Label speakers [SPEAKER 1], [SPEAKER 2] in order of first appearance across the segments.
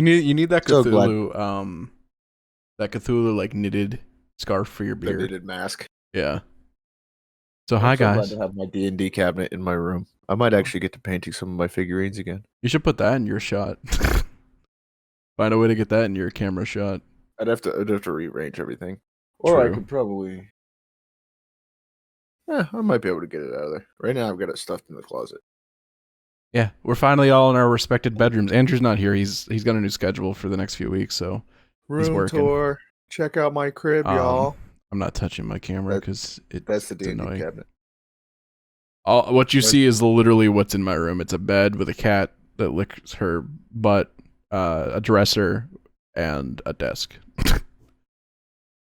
[SPEAKER 1] You need that
[SPEAKER 2] So glad
[SPEAKER 1] Cthulhu like knitted scarf for your
[SPEAKER 2] the
[SPEAKER 1] beard.
[SPEAKER 2] knitted mask.
[SPEAKER 1] Yeah. So
[SPEAKER 2] I'm
[SPEAKER 1] hi
[SPEAKER 2] so glad
[SPEAKER 1] guys.
[SPEAKER 2] to have my D&D cabinet in my room. I might actually get to painting some of my figurines again.
[SPEAKER 1] You should put that in your shot. Find a way to get that in your camera shot.
[SPEAKER 2] I'd have to rearrange everything. Or I
[SPEAKER 1] True.
[SPEAKER 2] could probably I might be able to get it out of there. Right now I've got it stuffed in the closet.
[SPEAKER 1] Yeah, we're finally all in our respected bedrooms. Andrew's not here. He's got a new schedule for the next few weeks, so he's
[SPEAKER 2] Room
[SPEAKER 1] working.
[SPEAKER 2] tour. Check out my crib, y'all.
[SPEAKER 1] I'm not touching my camera
[SPEAKER 2] That,
[SPEAKER 1] because
[SPEAKER 2] that's the
[SPEAKER 1] it's
[SPEAKER 2] D&D
[SPEAKER 1] annoying.
[SPEAKER 2] cabinet.
[SPEAKER 1] What you
[SPEAKER 2] What?
[SPEAKER 1] see is literally what's in my room. It's a bed with a cat that licks her butt, a dresser, and a desk.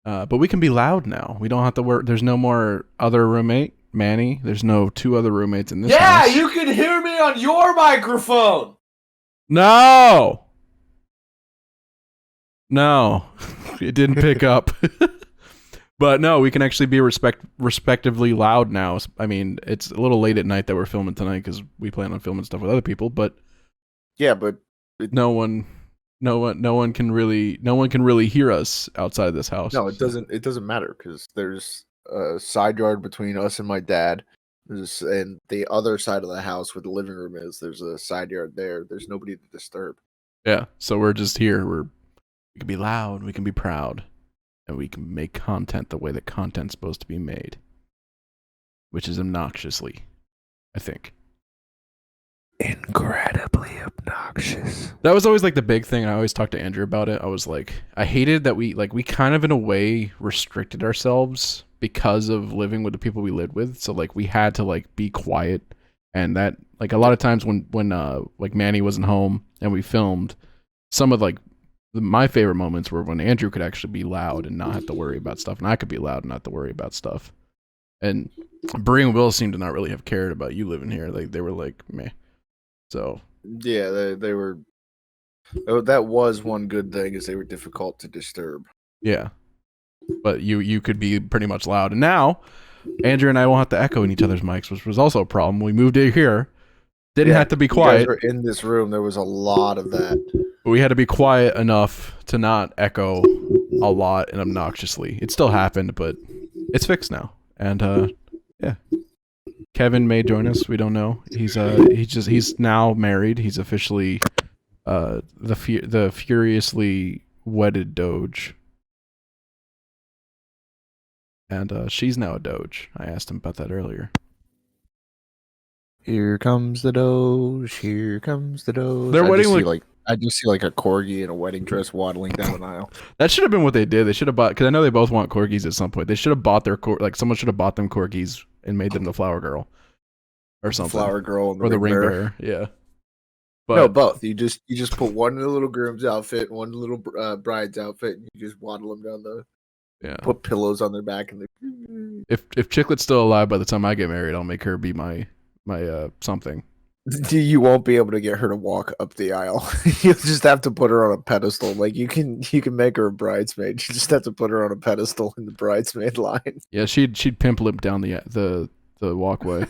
[SPEAKER 1] But we can be loud now. We don't have to work. There's no more other roommate, Manny. There's no two other roommates in this house.
[SPEAKER 3] Yeah, you can hear me on your microphone.
[SPEAKER 1] No! No. It didn't pick up. But no, we can actually be respectively loud now. I mean, it's a little late at night that we're filming tonight because we plan on filming stuff with other people, but
[SPEAKER 2] Yeah, but
[SPEAKER 1] no one can really hear us outside of this house.
[SPEAKER 2] no, it doesn't matter because there's a side yard between us and my dad. And the other side of the house where the living room is, there's a side yard there. There's nobody to disturb.
[SPEAKER 1] Yeah, so we're just here. We can be loud, we can be proud, and we can make content the way that content's supposed to be made, which is obnoxiously, I think.
[SPEAKER 2] Incredibly obnoxious.
[SPEAKER 1] That was always like the big thing. I always talked to Andrew about it. I was like, I hated that we kind of in a way restricted ourselves because of living with the people we lived with. So like we had to like be quiet, and that like a lot of times when like Manny wasn't home and we filmed, some of like my favorite moments were when Andrew could actually be loud and not have to worry about stuff, and I could be loud and not have to worry about stuff. And Bree and Will seemed to not really have cared about you living here. Like they were like meh. So
[SPEAKER 2] Yeah, they were. That was one good thing is they were difficult to disturb.
[SPEAKER 1] yeah, but you could be pretty much loud. And now Andrew and I won't have to echo in each other's mics, which was also a problem. We moved in here, didn't have to be quiet.
[SPEAKER 2] You guys were in this room. There was a lot of that.
[SPEAKER 1] But we had to be quiet enough to not echo a lot and obnoxiously. It still happened, but it's fixed now. And yeah. Kevin may join us. We don't know. He's now married. He's officially the furiously wedded Doge. And she's now a Doge. I asked him about that earlier.
[SPEAKER 2] Here comes the Doge. Here comes the Doge.
[SPEAKER 1] Their wedding
[SPEAKER 2] I just see like a corgi in a wedding dress waddling down an aisle.
[SPEAKER 1] That should have been what they did. They should have bought, because I know they both want corgis at some point. They should have bought their someone should have bought them corgis and made them the flower girl or something.
[SPEAKER 2] Flower girl and
[SPEAKER 1] or the ring
[SPEAKER 2] bearer.
[SPEAKER 1] bearer. Yeah. But
[SPEAKER 2] No, both. You just put one in the little groom's outfit, one in the little bride's outfit, and you just waddle them down the.
[SPEAKER 1] Yeah.
[SPEAKER 2] Put pillows on their back and they.
[SPEAKER 1] If Chicklet's still alive by the time I get married, I'll make her be my something.
[SPEAKER 2] You won't be able to get her to walk up the aisle. You'll just have to put her on a pedestal. Like you can make her a bridesmaid. You just have to put her on a pedestal in the bridesmaid line.
[SPEAKER 1] Yeah, she'd pimp limp down the walkway.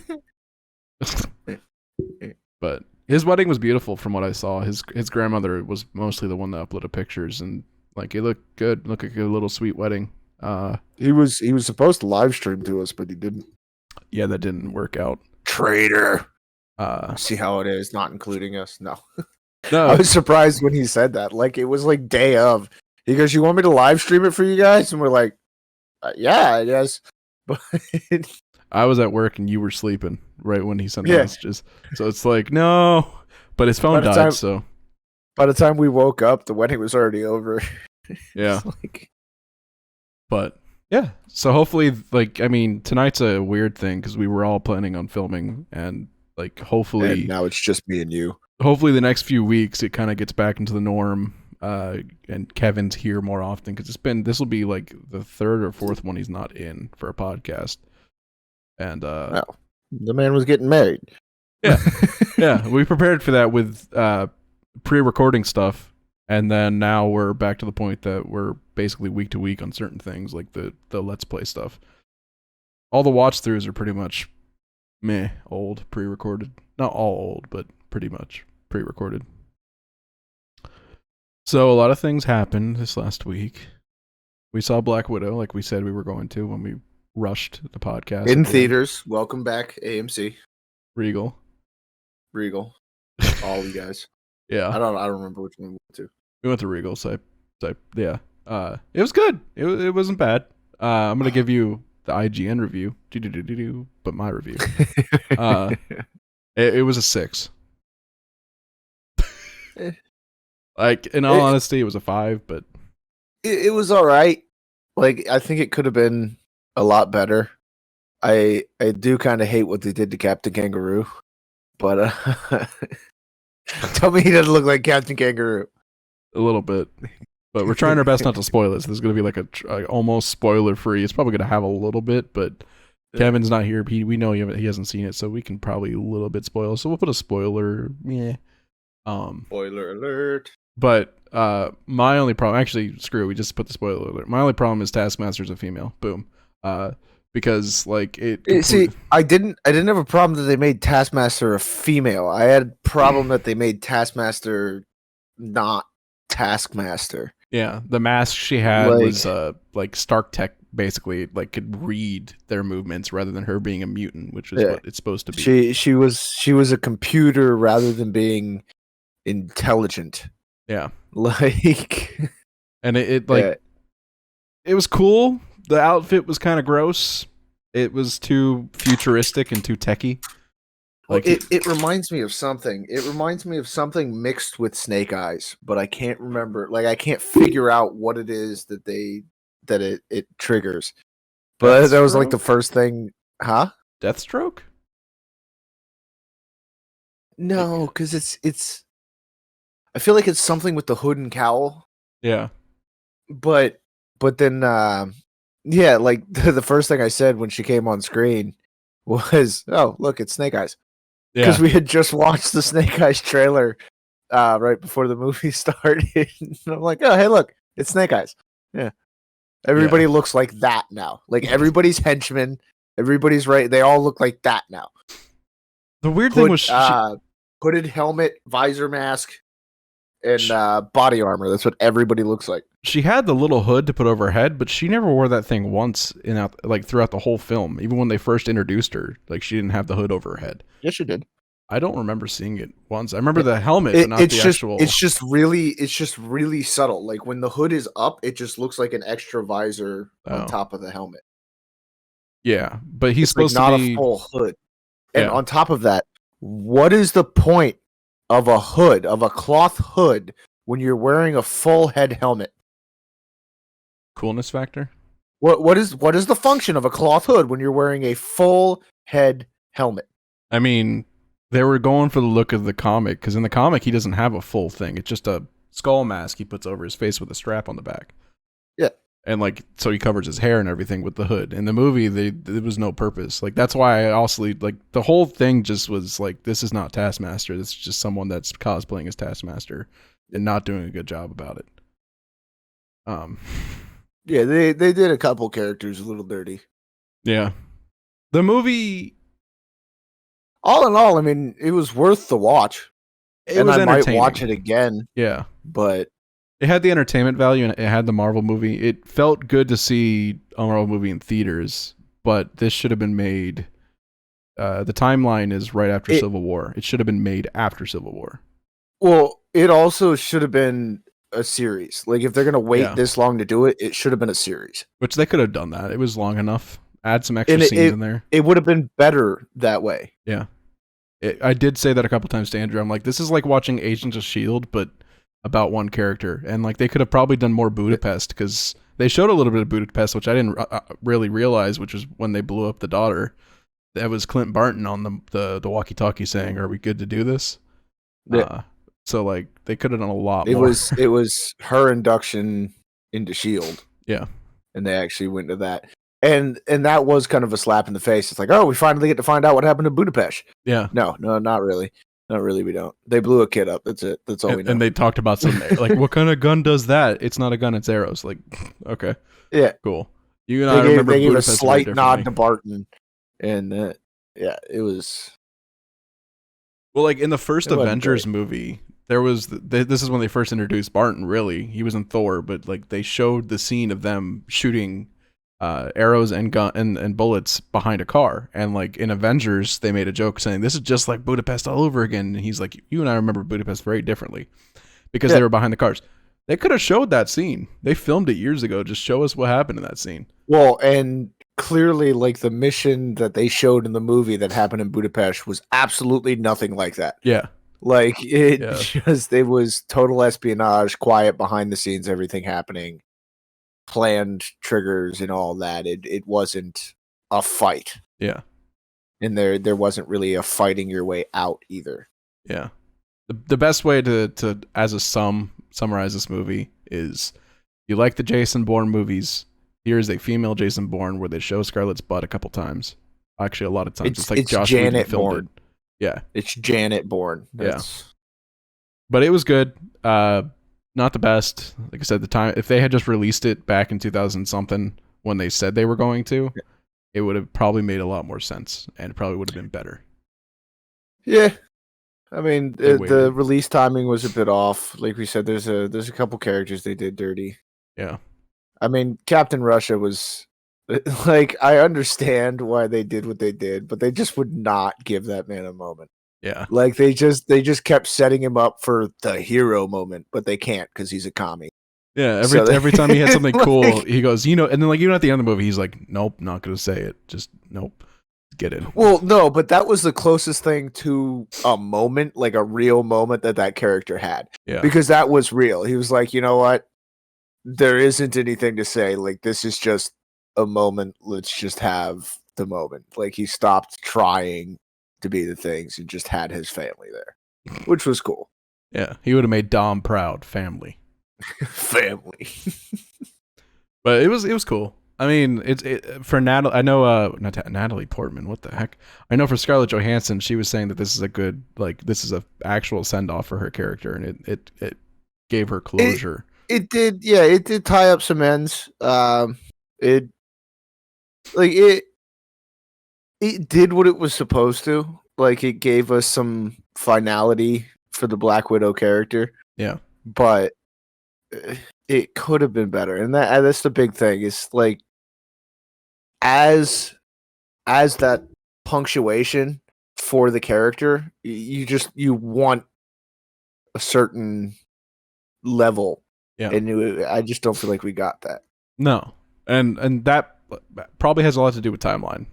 [SPEAKER 1] But his wedding was beautiful from what I saw. His grandmother was mostly the one that uploaded pictures, and like it looked good. Looked like a little sweet wedding.
[SPEAKER 2] He was supposed to live stream to us, but he didn't.
[SPEAKER 1] Yeah, that didn't work out.
[SPEAKER 2] Traitor. See how it is, not including us. No.
[SPEAKER 1] No.
[SPEAKER 2] I was surprised when he said that. Like it was like day of. He goes, "You want me to live stream it for you guys?" And we're like, "Yeah, I guess." But
[SPEAKER 1] I was at work and you were sleeping right when he sent the
[SPEAKER 2] Yeah.
[SPEAKER 1] messages. So it's like, no. But his phone died, so
[SPEAKER 2] by the time we woke up, the wedding was already over.
[SPEAKER 1] yeah.
[SPEAKER 2] It's like,
[SPEAKER 1] But yeah. So hopefully, like, I mean, tonight's a weird thing because we were all planning on filming, and like hopefully
[SPEAKER 2] and now it's just me and you.
[SPEAKER 1] hopefully the next few weeks it kind of gets back into the norm, and Kevin's here more often because this will be like the third or fourth one he's not in for a podcast. And
[SPEAKER 2] The man was getting married.
[SPEAKER 1] yeah. Yeah, we prepared for that with pre-recording stuff, and then now we're back to the point that we're basically week to week on certain things like the Let's Play stuff. All the watch throughs are pretty much old, pre-recorded. Not all old, but pretty much pre-recorded. So a lot of things happened this last week. We saw Black Widow, like we said we were going to when we rushed the podcast
[SPEAKER 2] In
[SPEAKER 1] at the end.
[SPEAKER 2] theaters. Welcome back, AMC,
[SPEAKER 1] Regal.
[SPEAKER 2] Regal, all you guys.
[SPEAKER 1] Yeah,
[SPEAKER 2] I don't remember which one we went to.
[SPEAKER 1] we went to Regal. So yeah, it was good. It wasn't bad. I'm gonna give you the IGN review, but my review. It was a 6. Like in all honesty, it was a 5, but
[SPEAKER 2] it was all right. Like I think it could have been a lot better. I do kind of hate what they did to Captain Kangaroo, but tell me he doesn't look like Captain Kangaroo.
[SPEAKER 1] a little bit. But we're trying our best not to spoil it. So there's gonna be like a almost spoiler free. It's probably gonna have a little bit, but Kevin's not here. We know he hasn't seen it, so we can probably a little bit spoil. So we'll put a spoiler. Yeah.
[SPEAKER 2] Spoiler alert.
[SPEAKER 1] But my only problem, actually, screw it, we just put the spoiler alert. My only problem is Taskmaster's a female. Boom. Because like
[SPEAKER 2] See, I didn't have a problem that they made Taskmaster a female. I had a problem that they made Taskmaster not Taskmaster.
[SPEAKER 1] Yeah, the mask she had was like Stark Tech, basically, like could read their movements rather than her being a mutant, which is what it's supposed to be.
[SPEAKER 2] She was a computer rather than being intelligent.
[SPEAKER 1] Yeah.
[SPEAKER 2] Like,
[SPEAKER 1] and it was cool. The outfit was kind of gross. It was too futuristic and too techy.
[SPEAKER 2] Like it reminds me of something. It reminds me of something mixed with Snake Eyes, but I can't remember. Like I can't figure out what it is that it triggers. But that was like the first thing, huh?
[SPEAKER 1] Deathstroke?
[SPEAKER 2] No, because it's. I feel like it's something with the hood and cowl.
[SPEAKER 1] Yeah.
[SPEAKER 2] But then, yeah, like the first thing I said when she came on screen was, "Oh, look, it's Snake Eyes." Because we had just watched the Snake Eyes trailer right before the movie started. And I'm like, "Oh, hey, look, it's Snake Eyes." Yeah. Everybody looks like that now. Like everybody's henchmen, everybody's right. They all look like that now.
[SPEAKER 1] The weird thing was
[SPEAKER 2] hooded helmet, visor mask, and body armor. That's what everybody looks like.
[SPEAKER 1] She had the little hood to put over her head, but she never wore that thing once throughout the whole film. Even when they first introduced her, like she didn't have the hood over her head.
[SPEAKER 2] Yes, she did.
[SPEAKER 1] I don't remember seeing it once. I remember the helmet, but not the actual.
[SPEAKER 2] It's just really subtle. Like when the hood is up, it just looks like an extra visor on top of the helmet.
[SPEAKER 1] Yeah, but he's supposed
[SPEAKER 2] like
[SPEAKER 1] to
[SPEAKER 2] be
[SPEAKER 1] not
[SPEAKER 2] a full hood. And on top of that, what is the point of a hood, of a cloth hood, when you're wearing a full head helmet?
[SPEAKER 1] Coolness factor?
[SPEAKER 2] What is the function of a cloth hood when you're wearing a full head helmet?
[SPEAKER 1] I mean, they were going for the look of the comic, because in the comic he doesn't have a full thing. It's just a skull mask he puts over his face with a strap on the back.
[SPEAKER 2] Yeah.
[SPEAKER 1] And like, so he covers his hair and everything with the hood. In the movie, there was no purpose. Like, that's why I also, like, the whole thing just was like, this is not Taskmaster. This is just someone that's cosplaying as Taskmaster and not doing a good job about it.
[SPEAKER 2] Yeah, they did a couple characters a little dirty.
[SPEAKER 1] Yeah. The movie,
[SPEAKER 2] all in all, I mean, it was worth the watch.
[SPEAKER 1] It was entertaining.
[SPEAKER 2] I might watch it again.
[SPEAKER 1] Yeah.
[SPEAKER 2] But
[SPEAKER 1] it had the entertainment value and it had the Marvel movie. It felt good to see a Marvel movie in theaters, but this should have been made. The timeline is right after Civil War. It should have been made after Civil War.
[SPEAKER 2] Well, it also should have been a series. Like, if they're going to wait this long to do it, it should have been a series.
[SPEAKER 1] Which they could have done that. It was long enough. Add some extra scenes in there.
[SPEAKER 2] It would have been better that way.
[SPEAKER 1] Yeah. I did say that a couple times to Andrew. I'm like, this is like watching Agents of S.H.I.E.L.D., but about one character. And like, they could have probably done more Budapest, because they showed a little bit of Budapest, which I didn't really realize, which was when they blew up the daughter. That was Clint Barton on the walkie-talkie saying, "Are we good to do this?"
[SPEAKER 2] Yeah.
[SPEAKER 1] So like, they could have done a lot more.
[SPEAKER 2] It was her induction into S.H.I.E.L.D.
[SPEAKER 1] Yeah. And
[SPEAKER 2] they actually went to that. And that was kind of a slap in the face. It's like, oh, we finally get to find out what happened to Budapest.
[SPEAKER 1] Yeah.
[SPEAKER 2] No, not really. Not really, we don't. They blew a kid up. That's it. That's all we know.
[SPEAKER 1] And they talked about something like, what kind of gun does that? It's not a gun, it's arrows. Like, okay.
[SPEAKER 2] Yeah.
[SPEAKER 1] Cool. You and I remember
[SPEAKER 2] they gave
[SPEAKER 1] Budapest
[SPEAKER 2] a slight nod to Barton. And yeah, it was...
[SPEAKER 1] Well, like in the first Avengers movie, this is when they first introduced Barton. Really, he was in Thor, but like they showed the scene of them shooting arrows and gun and bullets behind a car, and like in Avengers, they made a joke saying this is just like Budapest all over again. And he's like, you and I remember Budapest very differently because they were behind the cars. They could have showed that scene. They filmed it years ago. Just show us what happened in that scene.
[SPEAKER 2] Well, and clearly, like the mission that they showed in the movie that happened in Budapest was absolutely nothing like that.
[SPEAKER 1] Yeah.
[SPEAKER 2] Like it was total espionage, quiet behind the scenes, everything happening, planned triggers and all that. It wasn't a fight.
[SPEAKER 1] Yeah.
[SPEAKER 2] And there wasn't really a fighting your way out either.
[SPEAKER 1] Yeah. The best way to as a summarize this movie is you like the Jason Bourne movies. Here's a female Jason Bourne where they show Scarlett's butt a couple times. Actually, a lot of times. It's like Josh
[SPEAKER 2] Janet Bourne.
[SPEAKER 1] Yeah.
[SPEAKER 2] It's Janet Bourne.
[SPEAKER 1] Yeah. But it was good. Not the best. Like I said, the time if they had just released it back in 2000 something when they said they were going to, it would have probably made a lot more sense and it probably would have been better.
[SPEAKER 2] Yeah. I mean, the release timing was a bit off. Like we said, there's a couple characters they did dirty.
[SPEAKER 1] Yeah.
[SPEAKER 2] I mean, Captain Russia was like, I understand why they did what they did, but they just would not give that man a moment.
[SPEAKER 1] Yeah.
[SPEAKER 2] Like they just kept setting him up for the hero moment, but they can't because he's a commie.
[SPEAKER 1] Yeah, every time he had something cool, he goes, and then like even at the end of the movie, he's like, nope, not gonna say it. Just nope. Get it.
[SPEAKER 2] Well, no, but that was the closest thing to a moment, like a real moment that character had.
[SPEAKER 1] Yeah.
[SPEAKER 2] Because that was real. He was like, you know what? There isn't anything to say. Like, this is just a moment. Let's just have the moment. Like, he stopped trying to be the things and just had his family there, which was cool.
[SPEAKER 1] Yeah, he would have made Dom proud. Family.
[SPEAKER 2] Family.
[SPEAKER 1] But it was cool. I mean, it's for Natalie. I know, not Natalie Portman. What the heck? I know for Scarlett Johansson, she was saying that this is a good, like, this is a actual send off for her character, and it gave her closure.
[SPEAKER 2] It did, yeah. It did tie up some ends. It did what it was supposed to. Like, it gave us some finality for the Black Widow character.
[SPEAKER 1] Yeah,
[SPEAKER 2] but it could have been better, and that's the big thing. Is like as that punctuation for the character, you want a certain level.
[SPEAKER 1] Yeah,
[SPEAKER 2] and I just don't feel like we got that.
[SPEAKER 1] No, and that probably has a lot to do with timeline.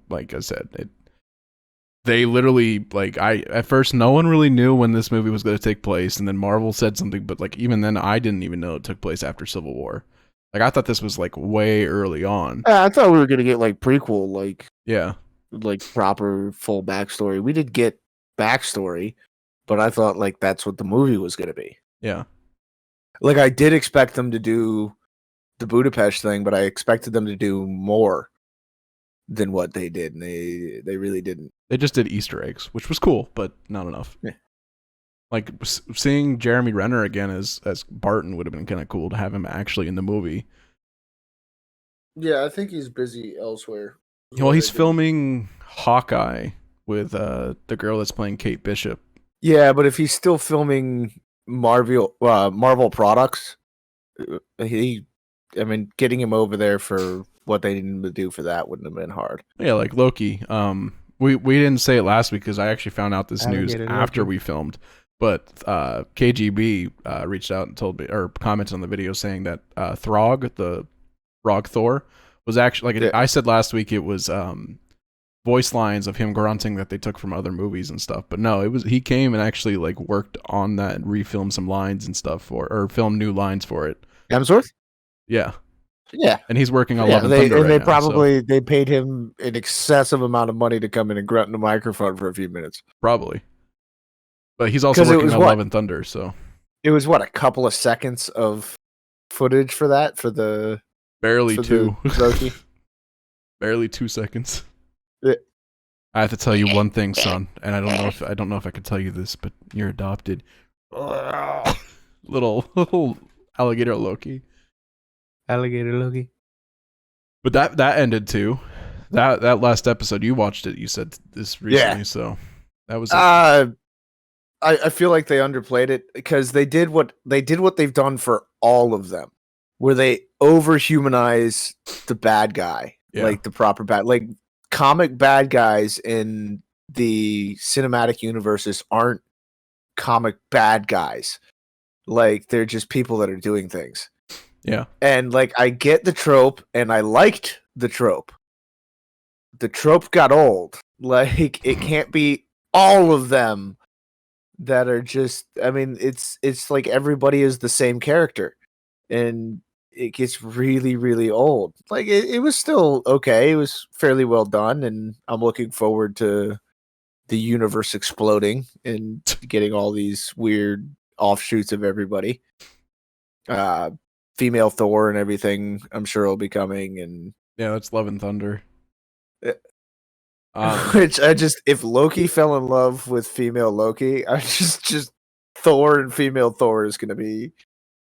[SPEAKER 1] Like I said, they literally, like, at first no one really knew when this movie was going to take place, and then Marvel said something, but like even then I didn't even know it took place after Civil War. Like, I thought this was like way early on.
[SPEAKER 2] I thought we were going to get like prequel, like,
[SPEAKER 1] yeah,
[SPEAKER 2] like proper full backstory. We did get backstory, but I thought like that's what the movie was going to be.
[SPEAKER 1] Yeah,
[SPEAKER 2] like I did expect them to do the Budapest thing, but I expected them to do more than what they did, and they really didn't.
[SPEAKER 1] They just did Easter eggs, which was cool, but not enough.
[SPEAKER 2] Yeah.
[SPEAKER 1] Like, seeing Jeremy Renner again as Barton would have been kind of cool to have him actually in the movie.
[SPEAKER 2] Yeah, I think he's busy elsewhere.
[SPEAKER 1] Well, he's filming Hawkeye with the girl that's playing Kate Bishop.
[SPEAKER 2] Yeah, but if he's still filming Marvel products, getting him over there for what they needed to do for that wouldn't have been hard.
[SPEAKER 1] Yeah, like Loki. We didn't say it last week because I actually found out this news after we filmed. But KGB reached out and told me, or commented on the video saying that Throg, the Frog Thor, was actually, like, I said last week, it was voice lines of him grunting that they took from other movies and stuff. But no, he came and actually like worked on that and refilmed some lines and stuff or filmed new lines for it.
[SPEAKER 2] Hemsworth?
[SPEAKER 1] Yeah.
[SPEAKER 2] Yeah,
[SPEAKER 1] and he's working on Love and Thunder
[SPEAKER 2] and
[SPEAKER 1] right
[SPEAKER 2] they probably they paid him an excessive amount of money to come in and grunt in the microphone for a few minutes.
[SPEAKER 1] Probably, but he's also working on Love and Thunder, so
[SPEAKER 2] it was a couple of seconds of footage for that for the
[SPEAKER 1] barely two
[SPEAKER 2] Loki.
[SPEAKER 1] Barely 2 seconds.
[SPEAKER 2] Yeah.
[SPEAKER 1] I have to tell you one thing, son, and I don't know if I could tell you this, but you're adopted. little alligator Loki.
[SPEAKER 2] Alligator Loki.
[SPEAKER 1] But that ended too. That last episode, you watched it, you said this recently, so that was
[SPEAKER 2] I feel like they underplayed it because they did what they've done for all of them, where they overhumanize the bad guy, like the proper bad, like comic bad guys in the cinematic universes aren't comic bad guys. Like they're just people that are doing things.
[SPEAKER 1] Yeah.
[SPEAKER 2] And like I get the trope and I liked the trope. The trope got old. Like it can't be all of them that are just I mean it's like everybody is the same character and it gets really really old. Like it was still okay. It was fairly well done and I'm looking forward to the universe exploding and getting all these weird offshoots of everybody. Female Thor and everything I'm sure will be coming and
[SPEAKER 1] yeah, that's Love and Thunder.
[SPEAKER 2] Which I just if Loki fell in love with female Loki, I just Thor and female Thor is gonna be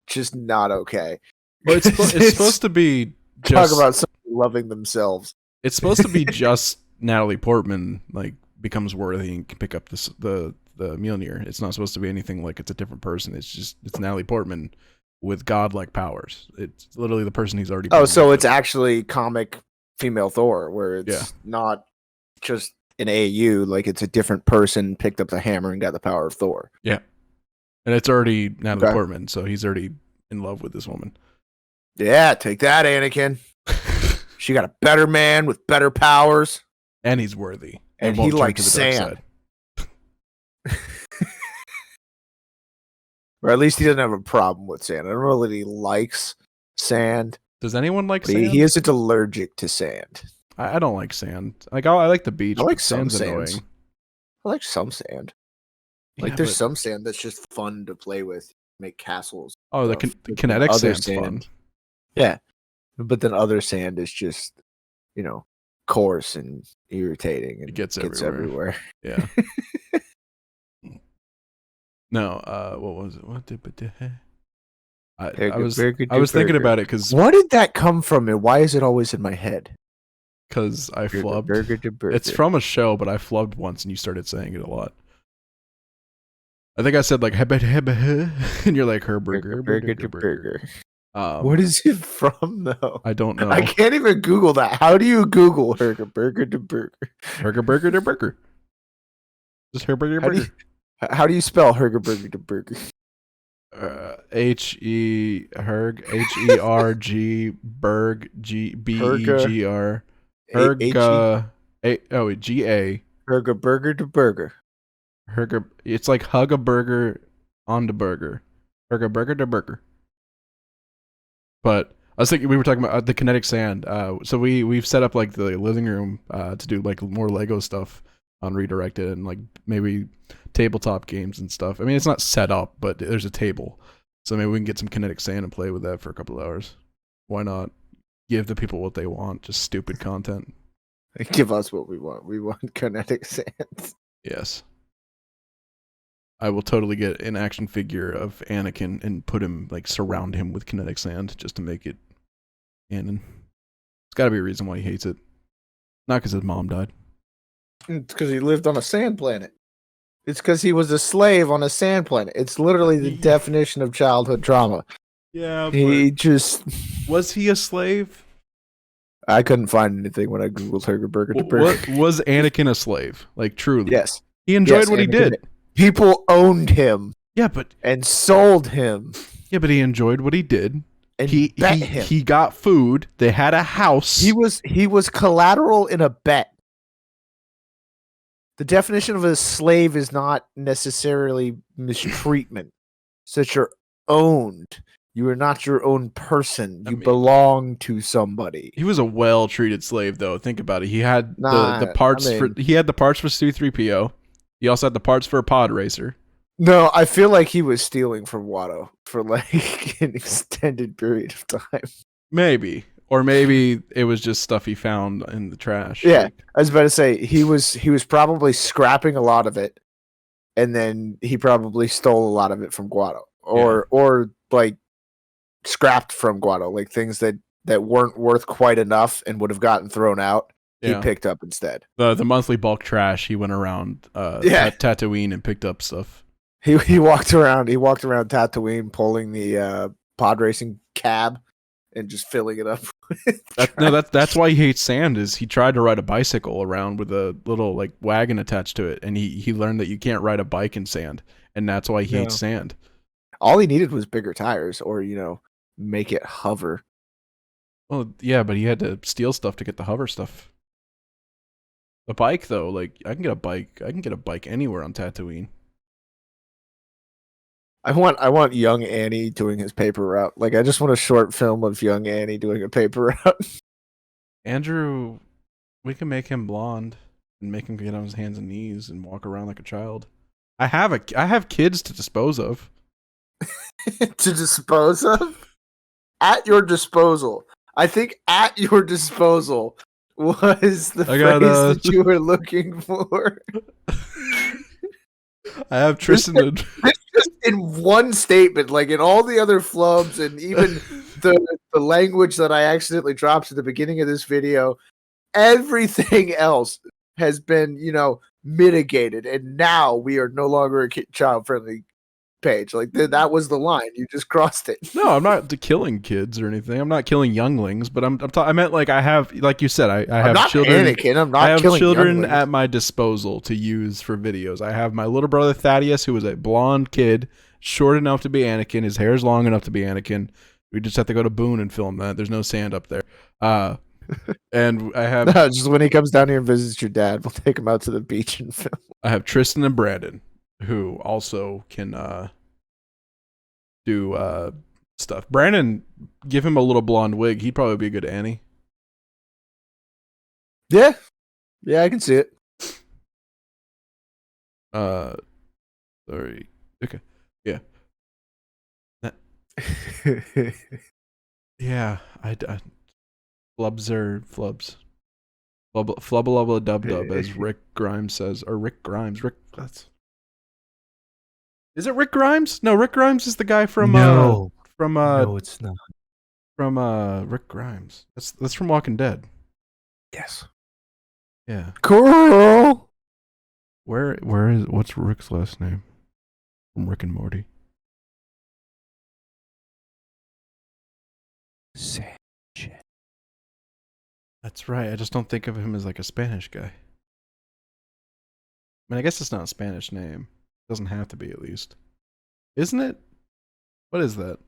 [SPEAKER 2] just not okay.
[SPEAKER 1] Well, it's supposed to be
[SPEAKER 2] just, talk about somebody loving themselves.
[SPEAKER 1] It's supposed to be just Natalie Portman like becomes worthy and can pick up the Mjolnir. It's not supposed to be anything like it's a different person. It's Natalie Portman with godlike powers. It's literally the person he's already.
[SPEAKER 2] Oh, so it's actually comic female Thor, where it's not just an AU, like it's a different person picked up the hammer and got the power of Thor.
[SPEAKER 1] Yeah, and it's already Natalie Portman, so he's already in love with this woman.
[SPEAKER 2] Yeah, take that, Anakin. She got a better man with better powers,
[SPEAKER 1] and he's worthy,
[SPEAKER 2] and he likes sand. Or at least he doesn't have a problem with sand. I don't know that he likes sand.
[SPEAKER 1] Does anyone like sand?
[SPEAKER 2] He isn't allergic to sand.
[SPEAKER 1] I don't like sand. Like I like the beach.
[SPEAKER 2] I like
[SPEAKER 1] sand's
[SPEAKER 2] some
[SPEAKER 1] annoying.
[SPEAKER 2] Sands. I like some sand. Like there's some sand that's just fun to play with, make castles.
[SPEAKER 1] Oh, the kinetic sand's fun.
[SPEAKER 2] Yeah, but then other sand is just, coarse and irritating, and
[SPEAKER 1] it gets everywhere. Yeah. No, what was it? What did I was thinking about it because
[SPEAKER 2] what did that come from, and why is it always in my head?
[SPEAKER 1] Because I flubbed. It's from a show, but I flubbed once, and you started saying it a lot. I think I said like and you're like her burger.
[SPEAKER 2] What is it from though?
[SPEAKER 1] I don't know.
[SPEAKER 2] I can't even Google that. How do you Google burger to burger?
[SPEAKER 1] Burger to burger. Just her burger.
[SPEAKER 2] How do you spell Herger to burger?
[SPEAKER 1] Herg Berg G-B-E-G-R Herga G-A
[SPEAKER 2] Herger to burger.
[SPEAKER 1] Herger. It's like hug a burger on the burger. Burger to burger. But I was thinking we were talking about the kinetic sand. So we've set up like the living room to do like more Lego stuff on Redirected and like maybe tabletop games and stuff. I mean, it's not set up, but there's a table. So maybe we can get some kinetic sand and play with that for a couple of hours. Why not? Give the people what they want, just stupid content.
[SPEAKER 2] Give us what we want. We want kinetic sand.
[SPEAKER 1] Yes. I will totally get an action figure of Anakin and put him, like, surround him with kinetic sand just to make it canon. There's got to be a reason why he hates it. Not because his mom died.
[SPEAKER 2] It's because he lived on a sand planet. It's because he was a slave on a sand planet. It's literally the definition of childhood trauma.
[SPEAKER 1] Yeah, but
[SPEAKER 2] he just...
[SPEAKER 1] Was he a slave?
[SPEAKER 2] I couldn't find anything when I Googled Burger to burger.
[SPEAKER 1] Was Anakin a slave? Like, truly?
[SPEAKER 2] Yes.
[SPEAKER 1] He enjoyed what Anakin, he did.
[SPEAKER 2] People owned him.
[SPEAKER 1] Yeah, but...
[SPEAKER 2] And sold him.
[SPEAKER 1] Yeah, but he enjoyed what he did.
[SPEAKER 2] And
[SPEAKER 1] he got food. They had a house.
[SPEAKER 2] He was collateral in a bet. The definition of a slave is not necessarily mistreatment. So that you're owned. You are not your own person. You belong to somebody.
[SPEAKER 1] He was a well-treated slave, though. Think about it. He had the parts he had the parts for C-3PO. He also had the parts for a pod racer.
[SPEAKER 2] No, I feel like he was stealing from Watto for like an extended period of time.
[SPEAKER 1] Maybe. Or maybe it was just stuff he found in the trash.
[SPEAKER 2] Yeah, I was about to say he was probably scrapping a lot of it, and then he probably stole a lot of it from Guado, or like scrapped from Guado, like things that weren't worth quite enough and would have gotten thrown out. He picked up instead.
[SPEAKER 1] The monthly bulk trash. He went around Tatooine and picked up stuff.
[SPEAKER 2] He walked around. He walked around Tatooine, pulling the pod racing cab and just filling it up.
[SPEAKER 1] That's why he hates sand. Is he tried to ride a bicycle around with a little like wagon attached to it, and he learned that you can't ride a bike in sand, and that's why he hates sand.
[SPEAKER 2] All he needed was bigger tires, or make it hover.
[SPEAKER 1] Well, yeah, but he had to steal stuff to get the hover stuff. A bike though, like I can get a bike. I can get a bike anywhere on Tatooine.
[SPEAKER 2] I want young Annie doing his paper route. Like I just want a short film of young Annie doing a paper route.
[SPEAKER 1] Andrew, we can make him blonde and make him get on his hands and knees and walk around like a child. I have kids to dispose of.
[SPEAKER 2] To dispose of? At your disposal. I think at your disposal was the phrase that you were looking for.
[SPEAKER 1] I have Tristan.
[SPEAKER 2] It's just in one statement, like in all the other flubs and even the language that I accidentally dropped at the beginning of this video, everything else has been, mitigated. And now we are no longer a child-friendly page. Like that was the line. You just crossed it.
[SPEAKER 1] No, I'm not killing kids or anything. I'm not killing younglings, but I meant like I have, like you said, I have children.
[SPEAKER 2] I'm not
[SPEAKER 1] I have children
[SPEAKER 2] younglings
[SPEAKER 1] at my disposal to use for videos. I have my little brother Thaddeus, who is a blonde kid, short enough to be Anakin. His hair is long enough to be Anakin. We just have to go to Boone and film that. There's no sand up there. And I have
[SPEAKER 2] just when he comes down here and visits your dad, we'll take him out to the beach and film.
[SPEAKER 1] I have Tristan and Brandon, who also can do stuff. Brandon, give him a little blonde wig. He'd probably be a good Annie.
[SPEAKER 2] Yeah, I can see it.
[SPEAKER 1] Sorry. Okay. Yeah. Yeah. I flubs are flubs. Flubba dub dub, as Rick Grimes says, or Rick Grimes. Is it Rick Grimes? No, Rick Grimes is the guy from
[SPEAKER 2] no, it's not.
[SPEAKER 1] From Rick Grimes. That's from Walking Dead.
[SPEAKER 2] Yes.
[SPEAKER 1] Yeah.
[SPEAKER 2] Cool.
[SPEAKER 1] What's Rick's last name? From Rick and Morty.
[SPEAKER 2] Sanchez.
[SPEAKER 1] That's right. I just don't think of him as like a Spanish guy. I mean, I guess it's not a Spanish name. It doesn't have to be, at least. Isn't it? What is that?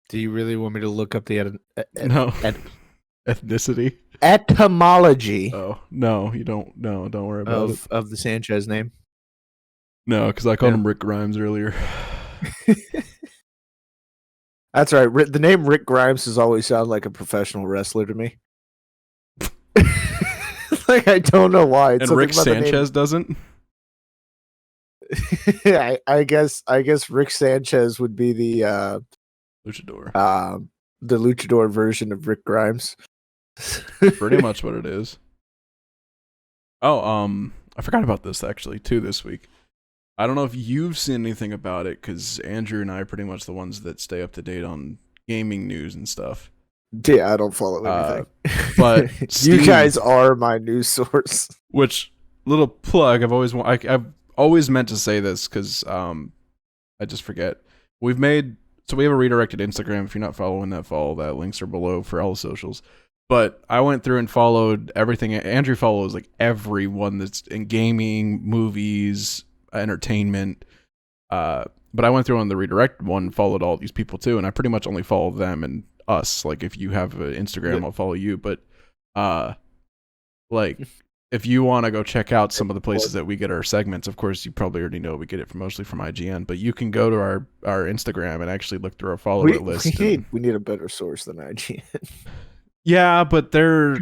[SPEAKER 2] Do you really want me to look up the
[SPEAKER 1] no ethnicity?
[SPEAKER 2] Etymology.
[SPEAKER 1] Oh, no, you don't. No, don't worry about it.
[SPEAKER 2] Of the Sanchez name?
[SPEAKER 1] No, because I called him Rick Grimes earlier.
[SPEAKER 2] That's right. The name Rick Grimes has always sounded like a professional wrestler to me. Like, I don't know why.
[SPEAKER 1] It's and Rick Sanchez doesn't?
[SPEAKER 2] Yeah, I guess Rick Sanchez would be the
[SPEAKER 1] luchador.
[SPEAKER 2] The luchador version of Rick Grimes.
[SPEAKER 1] Pretty much what it is. Oh, I forgot about this actually too this week. I don't know if you've seen anything about it, because Andrew and I are pretty much the ones that stay up to date on gaming news and stuff.
[SPEAKER 2] Yeah, I don't follow anything.
[SPEAKER 1] But
[SPEAKER 2] you guys are my news source.
[SPEAKER 1] Which, little plug, I've always meant to say this because I just forget. We have a redirected Instagram. If you're not following that, follow that. Links are below for all the socials. But I went through and followed everything. Andrew follows like everyone that's in gaming, movies, entertainment. But I went through on the redirect one, followed all these people too, and I pretty much only follow them and us. Like, if you have an Instagram, I'll follow you. But like, if you want to go check out some of the places that we get our segments, of course, you probably already know we get it mostly from IGN. But you can go to our Instagram and actually look through our follower list.
[SPEAKER 2] We need a better source than IGN.
[SPEAKER 1] Yeah, but they're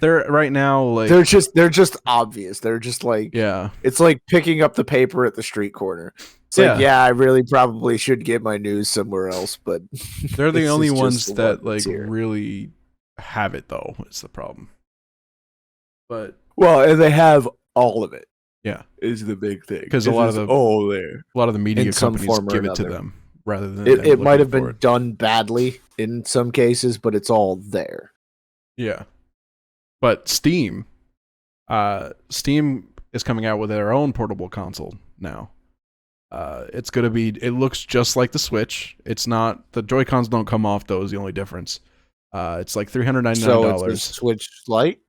[SPEAKER 1] right now, like,
[SPEAKER 2] they're just obvious. They're just like,
[SPEAKER 1] yeah,
[SPEAKER 2] it's like picking up the paper at the street corner. It's like, yeah, I really probably should get my news somewhere else, but
[SPEAKER 1] they're the only ones that like really have it, though. It's the problem. But
[SPEAKER 2] and they have all of it.
[SPEAKER 1] Yeah,
[SPEAKER 2] is the big thing,
[SPEAKER 1] because a lot of the media companies give it to them rather than
[SPEAKER 2] it might have been done badly in some cases, but it's all there.
[SPEAKER 1] Yeah, but Steam is coming out with their own portable console now. It's gonna be. It looks just like the Switch. It's not. The Joy-Cons don't come off though. Is the only difference. It's like $399.
[SPEAKER 2] So it's a Switch Lite?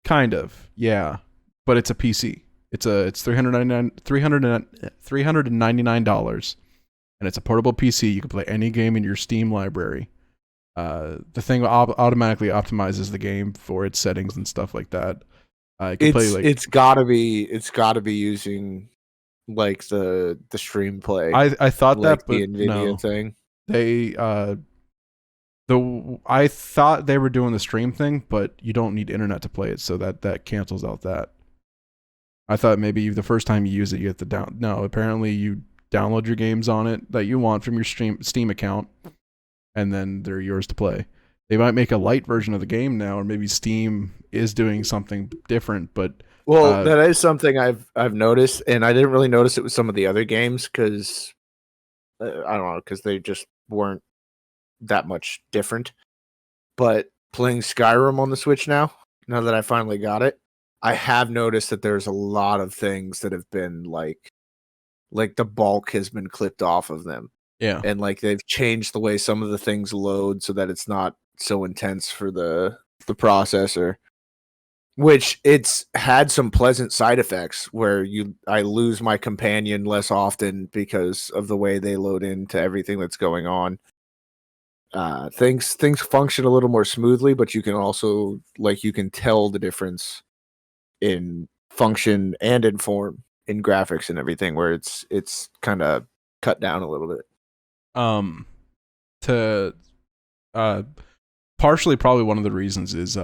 [SPEAKER 1] Kind of, yeah. But it's a PC. It's $399, and it's a portable PC. You can play any game in your Steam library. The thing automatically optimizes the game for its settings and stuff like that.
[SPEAKER 2] It's gotta be using like the stream play.
[SPEAKER 1] I thought
[SPEAKER 2] like
[SPEAKER 1] that, but
[SPEAKER 2] the NVIDIA thing.
[SPEAKER 1] I thought they were doing the stream thing, but you don't need internet to play it, so that cancels out that. I thought maybe the first time you use it, you have to No, apparently you download your games on it that you want from your Steam account, and then they're yours to play. They might make a light version of the game now, or maybe Steam is doing something different. But
[SPEAKER 2] that is something I've noticed, and I didn't really notice it with some of the other games because I don't know, because they just weren't that much different. But playing Skyrim on the Switch now that I finally got it, I have noticed that there's a lot of things that have been like the bulk has been clipped off of them.
[SPEAKER 1] Yeah.
[SPEAKER 2] And like they've changed the way some of the things load so that it's not so intense for the processor. Which it's had some pleasant side effects where I lose my companion less often because of the way they load into everything that's going on. Things function a little more smoothly, but you can also you can tell the difference in function and in form in graphics and everything, where it's kind of cut down a little bit.
[SPEAKER 1] Partially probably one of the reasons is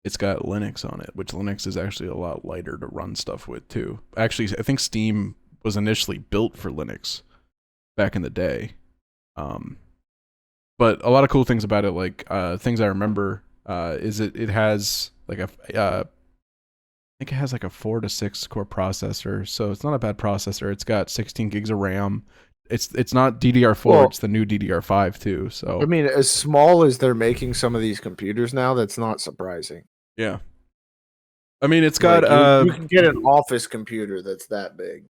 [SPEAKER 1] it's got Linux on it, which Linux is actually a lot lighter to run stuff with too. Actually, I think Steam was initially built for Linux back in the day. But a lot of cool things about it, like things I remember, is it has like I think it has like a 4 to 6 core processor, so it's not a bad processor. It's got 16 gigs of RAM. It's not DDR4, it's the new DDR5 too. So
[SPEAKER 2] I mean, as small as they're making some of these computers now, that's not surprising.
[SPEAKER 1] Yeah. I mean, it's got
[SPEAKER 2] you can get an office computer that's that big.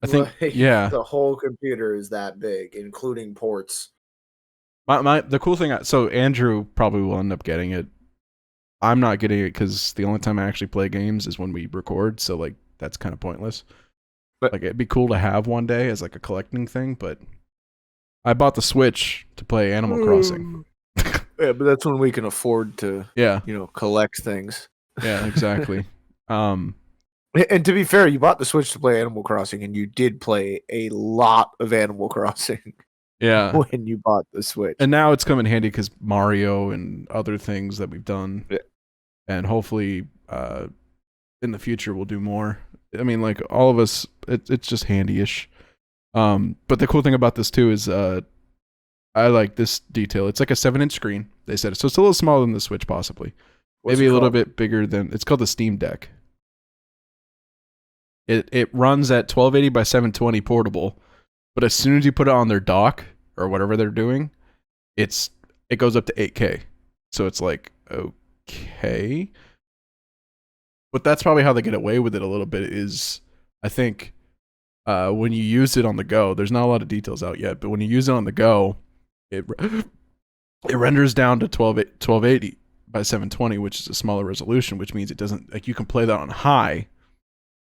[SPEAKER 1] I think
[SPEAKER 2] the whole computer is that big, including ports.
[SPEAKER 1] The cool thing, so Andrew probably will end up getting it. I'm not getting it because the only time I actually play games is when we record, so like that's kind of pointless. But like it'd be cool to have one day as like a collecting thing. But I bought the Switch to play Animal Crossing.
[SPEAKER 2] Yeah, but that's when we can afford to, collect things.
[SPEAKER 1] Yeah, exactly.
[SPEAKER 2] And to be fair, you bought the Switch to play Animal Crossing, and you did play a lot of Animal Crossing.
[SPEAKER 1] Yeah,
[SPEAKER 2] when you bought the Switch,
[SPEAKER 1] and now it's come in handy because Mario and other things that we've done, and hopefully, in the future we'll do more. I mean, like all of us, it's just handy-ish. But the cool thing about this too is, I like this detail. It's like a 7-inch screen. They said so. It's a little smaller than the Switch, possibly. Maybe a little bit bigger than. It's called the Steam Deck. It runs at 1280 by 720 portable. But as soon as you put it on their dock or whatever they're doing, it goes up to 8K. So it's like, okay. But that's probably how they get away with it a little bit is, I think, when you use it on the go, there's not a lot of details out yet, but when you use it on the go, it renders down to 1280 by 720, which is a smaller resolution, which means it doesn't, like you can play that on high,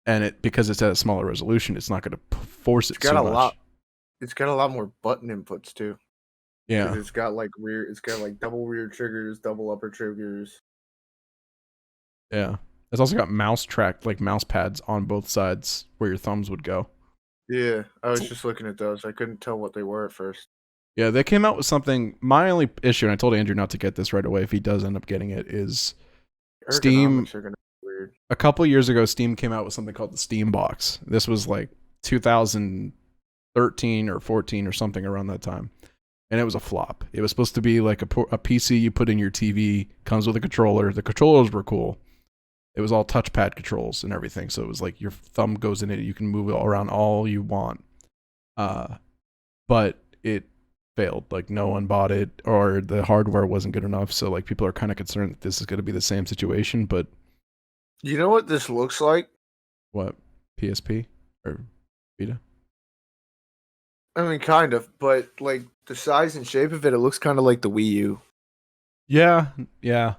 [SPEAKER 1] and because it's at a smaller resolution, it's not going to force it so much.
[SPEAKER 2] It's got a lot more button inputs too.
[SPEAKER 1] Yeah.
[SPEAKER 2] It's got like double rear triggers, double upper triggers.
[SPEAKER 1] Yeah. It's also got mouse pads on both sides where your thumbs would go.
[SPEAKER 2] Yeah, I was just looking at those. I couldn't tell what they were at first.
[SPEAKER 1] Yeah, they came out with something. My only issue, and I told Andrew not to get this right away if he does end up getting it, is Steam.
[SPEAKER 2] Are gonna be weird.
[SPEAKER 1] A couple years ago, Steam came out with something called the Steam Box. This was like 2013 or 14 or something around that time. And it was a flop. It was supposed to be like a PC you put in your TV, comes with a controller. The controllers were cool. It was all touchpad controls and everything. So it was like your thumb goes in it. You can move it all around all you want. But it failed. Like no one bought it or the hardware wasn't good enough. So like people are kind of concerned that this is going to be the same situation. But
[SPEAKER 2] You know what this looks like?
[SPEAKER 1] What? PSP or Vita?
[SPEAKER 2] I mean, kind of, but like the size and shape of it, it looks kind of like the Wii U.
[SPEAKER 1] Yeah, yeah.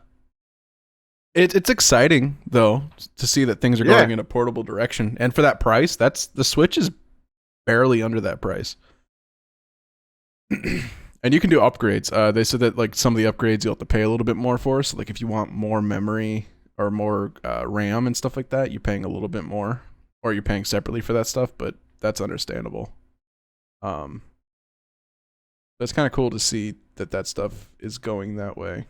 [SPEAKER 1] It's exciting though to see that things are
[SPEAKER 2] Yeah.
[SPEAKER 1] going in a portable direction, and for that price, that's the Switch is barely under that price. And you can do upgrades. They said that like some of the upgrades you'll have to pay a little bit more for. So like if you want more memory or more RAM and stuff like that, you're paying a little bit more, or you're paying separately for that stuff. But that's understandable. That's kind of cool to see that that stuff is going that way.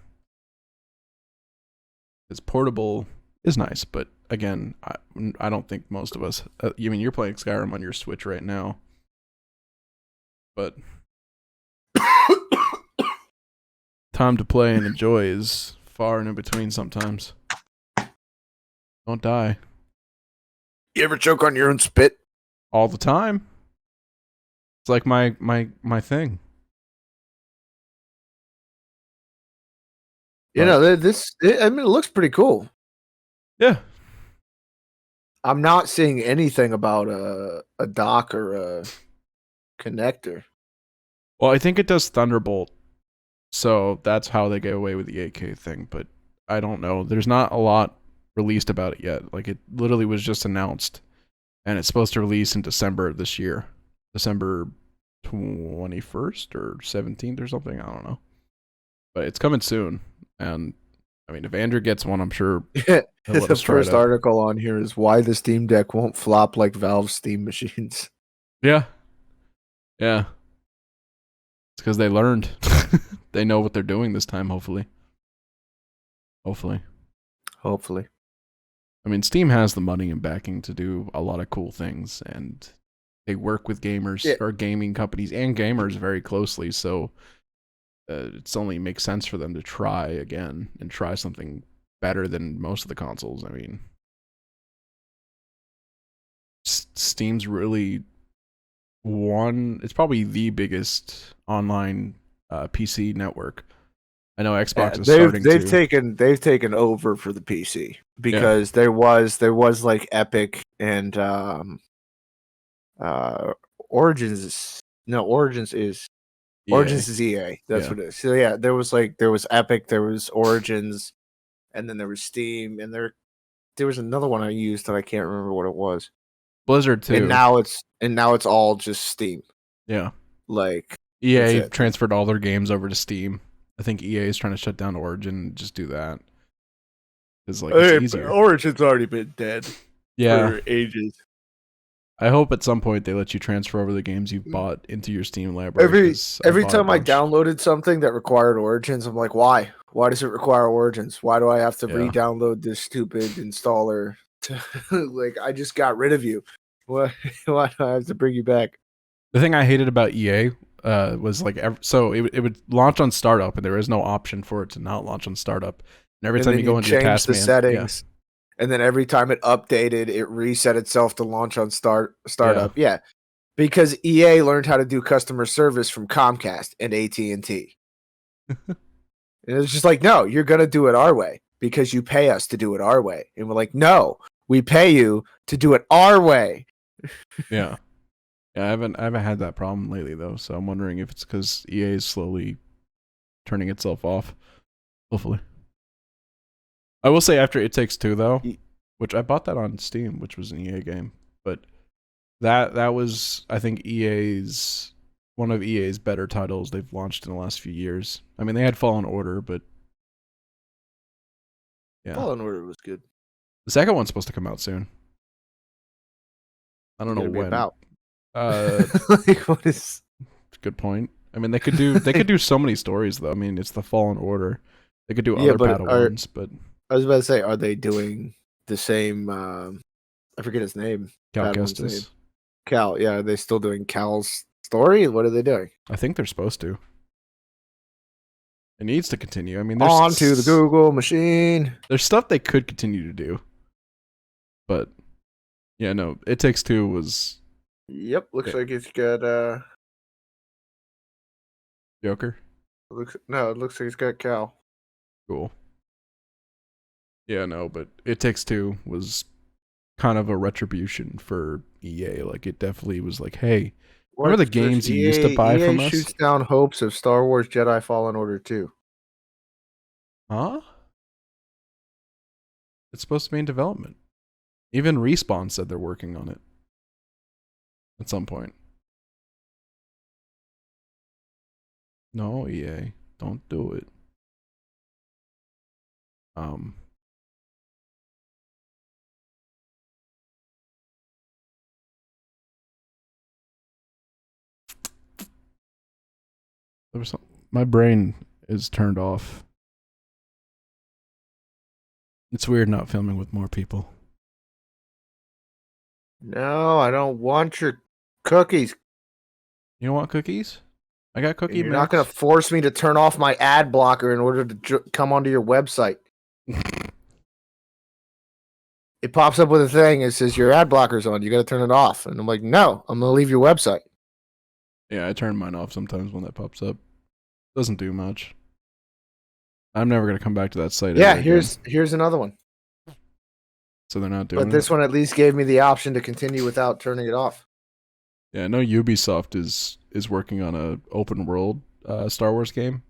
[SPEAKER 1] It's portable is nice, but again, I don't think most of us. I mean, you're playing Skyrim on your Switch right now, but time to play and enjoy is far and in between sometimes. Don't die.
[SPEAKER 2] You ever choke on your own spit?
[SPEAKER 1] All the time. It's like my thing.
[SPEAKER 2] You know, I mean, it looks pretty cool.
[SPEAKER 1] Yeah.
[SPEAKER 2] I'm not seeing anything about a dock or a connector.
[SPEAKER 1] Well, I think it does Thunderbolt, so that's how they get away with the 8K thing. But I don't know. There's not a lot released about it yet. Like it literally was just announced, and it's supposed to release in December of this year, December 21st or 17th or something. I don't know, but it's coming soon. And I mean, if Andrew gets one, I'm sure he'll let
[SPEAKER 2] The
[SPEAKER 1] us try it
[SPEAKER 2] first
[SPEAKER 1] out.
[SPEAKER 2] article on here is why the Steam Deck won't flop like Valve's Steam machines.
[SPEAKER 1] Yeah, yeah. It's because they learned. They know what they're doing this time. Hopefully. Hopefully. I mean, Steam has the money and backing to do a lot of cool things, and they work with gamers
[SPEAKER 2] Yeah.
[SPEAKER 1] or gaming companies and gamers very closely. So it's only makes sense for them to try again and try something better than most of the consoles. I mean, Steam's really it's probably the biggest online PC network. I know Xbox is starting
[SPEAKER 2] they've taken over for the PC because there was like Epic and Origins is Origins is EA. That's what it is. So yeah, there was Epic, there was Origins, and then there was Steam, and there was another one I used that I can't remember what it was.
[SPEAKER 1] Blizzard too.
[SPEAKER 2] And now it's all just Steam.
[SPEAKER 1] Yeah.
[SPEAKER 2] Like
[SPEAKER 1] EA transferred all their games over to Steam. I think EA is trying to shut down Origin and just do that. It's like it's easier.
[SPEAKER 2] Origin's already been dead for ages.
[SPEAKER 1] I hope at some point they let you transfer over the games you've bought into your Steam library.
[SPEAKER 2] Every time I downloaded something that required Origins, I'm like, why? Why does it require Origins? Why do I have to re-download this stupid installer? Like, I just got rid of you. Why do I have to bring you back?
[SPEAKER 1] The thing I hated about EA was like, so it would launch on startup, and there is no option for it to not launch on startup. And every time you go into your task
[SPEAKER 2] settings, and then every time it updated, it reset itself to launch on startup. Yeah, because EA learned how to do customer service from Comcast and AT&T. And it's just like, no, you're gonna do it our way because you pay us to do it our way. And we're like, no, we pay you to do it our way.
[SPEAKER 1] Yeah, I haven't had that problem lately though, so I'm wondering if it's because EA is slowly turning itself off. Hopefully. I will say after It Takes Two though, which I bought that on Steam, which was an EA game, but that was I think one of EA's better titles they've launched in the last few years. I mean, they had Fallen Order, but yeah,
[SPEAKER 2] Fallen Order was good.
[SPEAKER 1] The second one's supposed to come out soon. I don't know when.
[SPEAKER 2] About.
[SPEAKER 1] Like, what is? Good point. I mean, they could do so many stories though. I mean, it's the Fallen Order. They could do other Padawans, but
[SPEAKER 2] I was about to say, are they doing the same? I forget his name.
[SPEAKER 1] Cal Kestis.
[SPEAKER 2] Cal, yeah. Are they still doing Cal's story? What are they doing?
[SPEAKER 1] I think they're supposed to. It needs to continue. I mean,
[SPEAKER 2] on to the Google machine.
[SPEAKER 1] There's stuff they could continue to do, but yeah, no. It Takes Two was.
[SPEAKER 2] Yep, looks like it's got
[SPEAKER 1] Joker.
[SPEAKER 2] It looks like it's got Cal.
[SPEAKER 1] Cool. Yeah, no, but It Takes Two was kind of a retribution for EA. Like it definitely was like, hey, remember the
[SPEAKER 2] What's this?
[SPEAKER 1] games you used to buy
[SPEAKER 2] EA
[SPEAKER 1] from us?
[SPEAKER 2] shoots down hopes of Star Wars Jedi Fallen Order 2.
[SPEAKER 1] Huh? It's supposed to be in development. Even Respawn said they're working on it at some point. No, EA, don't do it. Um, there was some, my brain is turned off. It's weird not filming with more people.
[SPEAKER 2] No, I don't want your cookies.
[SPEAKER 1] You don't want cookies? I got cookie
[SPEAKER 2] You're
[SPEAKER 1] mix.
[SPEAKER 2] not going to force me to turn off my ad blocker in order to come onto your website. It pops up with a thing. It says your ad blocker's on. You got to turn it off. And I'm like, no, I'm going to leave your website.
[SPEAKER 1] Yeah, I turn mine off sometimes when that pops up. Doesn't do much. I'm never gonna come back to that site.
[SPEAKER 2] Yeah,
[SPEAKER 1] ever
[SPEAKER 2] here's another one.
[SPEAKER 1] So they're not doing
[SPEAKER 2] But this one at least gave me the option to continue without turning it off.
[SPEAKER 1] Yeah, I know Ubisoft is working on a open world Star Wars game.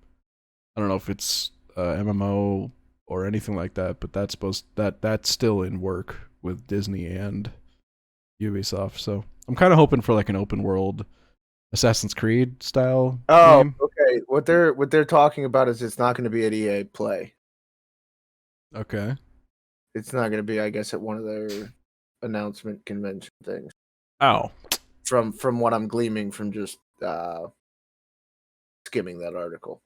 [SPEAKER 1] I don't know if it's MMO or anything like that, but that's still in work with Disney and Ubisoft. So I'm kind of hoping for like an open world Assassin's Creed style game.
[SPEAKER 2] Okay. What they're talking about is it's not going to be at EA Play.
[SPEAKER 1] Okay.
[SPEAKER 2] It's not going to be, I guess, at one of their announcement convention things.
[SPEAKER 1] Oh.
[SPEAKER 2] From what I'm gleaming from just skimming that article.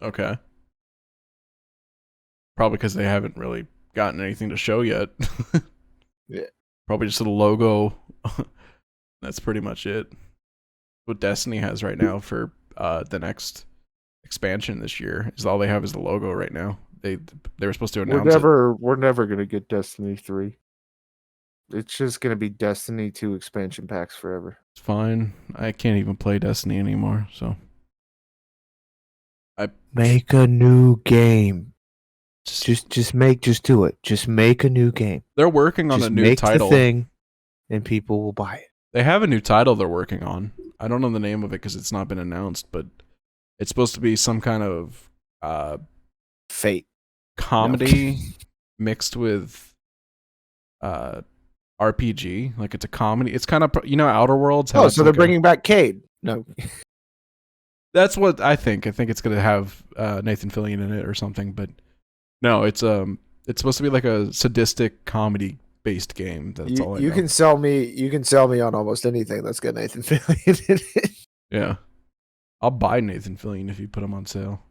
[SPEAKER 1] Okay. Probably because they haven't really gotten anything to show yet.
[SPEAKER 2] Yeah.
[SPEAKER 1] Probably just a logo. That's pretty much it. What Destiny has right now for the next expansion this year is all they have is the logo right now. They were supposed to announce
[SPEAKER 2] We're never gonna get Destiny 3. It's just gonna be Destiny 2 expansion packs forever.
[SPEAKER 1] It's fine. I can't even play Destiny anymore, so I
[SPEAKER 2] make a new game. Just do it. Just make a new game.
[SPEAKER 1] They're working on
[SPEAKER 2] just
[SPEAKER 1] a new
[SPEAKER 2] make
[SPEAKER 1] title.
[SPEAKER 2] The thing, and people will buy it.
[SPEAKER 1] They have a new title they're working on. I don't know the name of it because it's not been announced, but it's supposed to be some kind of
[SPEAKER 2] Fate
[SPEAKER 1] comedy mixed with RPG. Like it's a comedy. It's kind of Outer Worlds.
[SPEAKER 2] Oh, so they're bringing back Cade. No,
[SPEAKER 1] that's what I think. I think it's gonna have Nathan Fillion in it or something. But no, it's supposed to be like a sadistic comedy based game. That's all I know.
[SPEAKER 2] You can sell me on almost anything that's got Nathan Fillion in it.
[SPEAKER 1] Yeah, I'll buy Nathan Fillion if you put him on sale.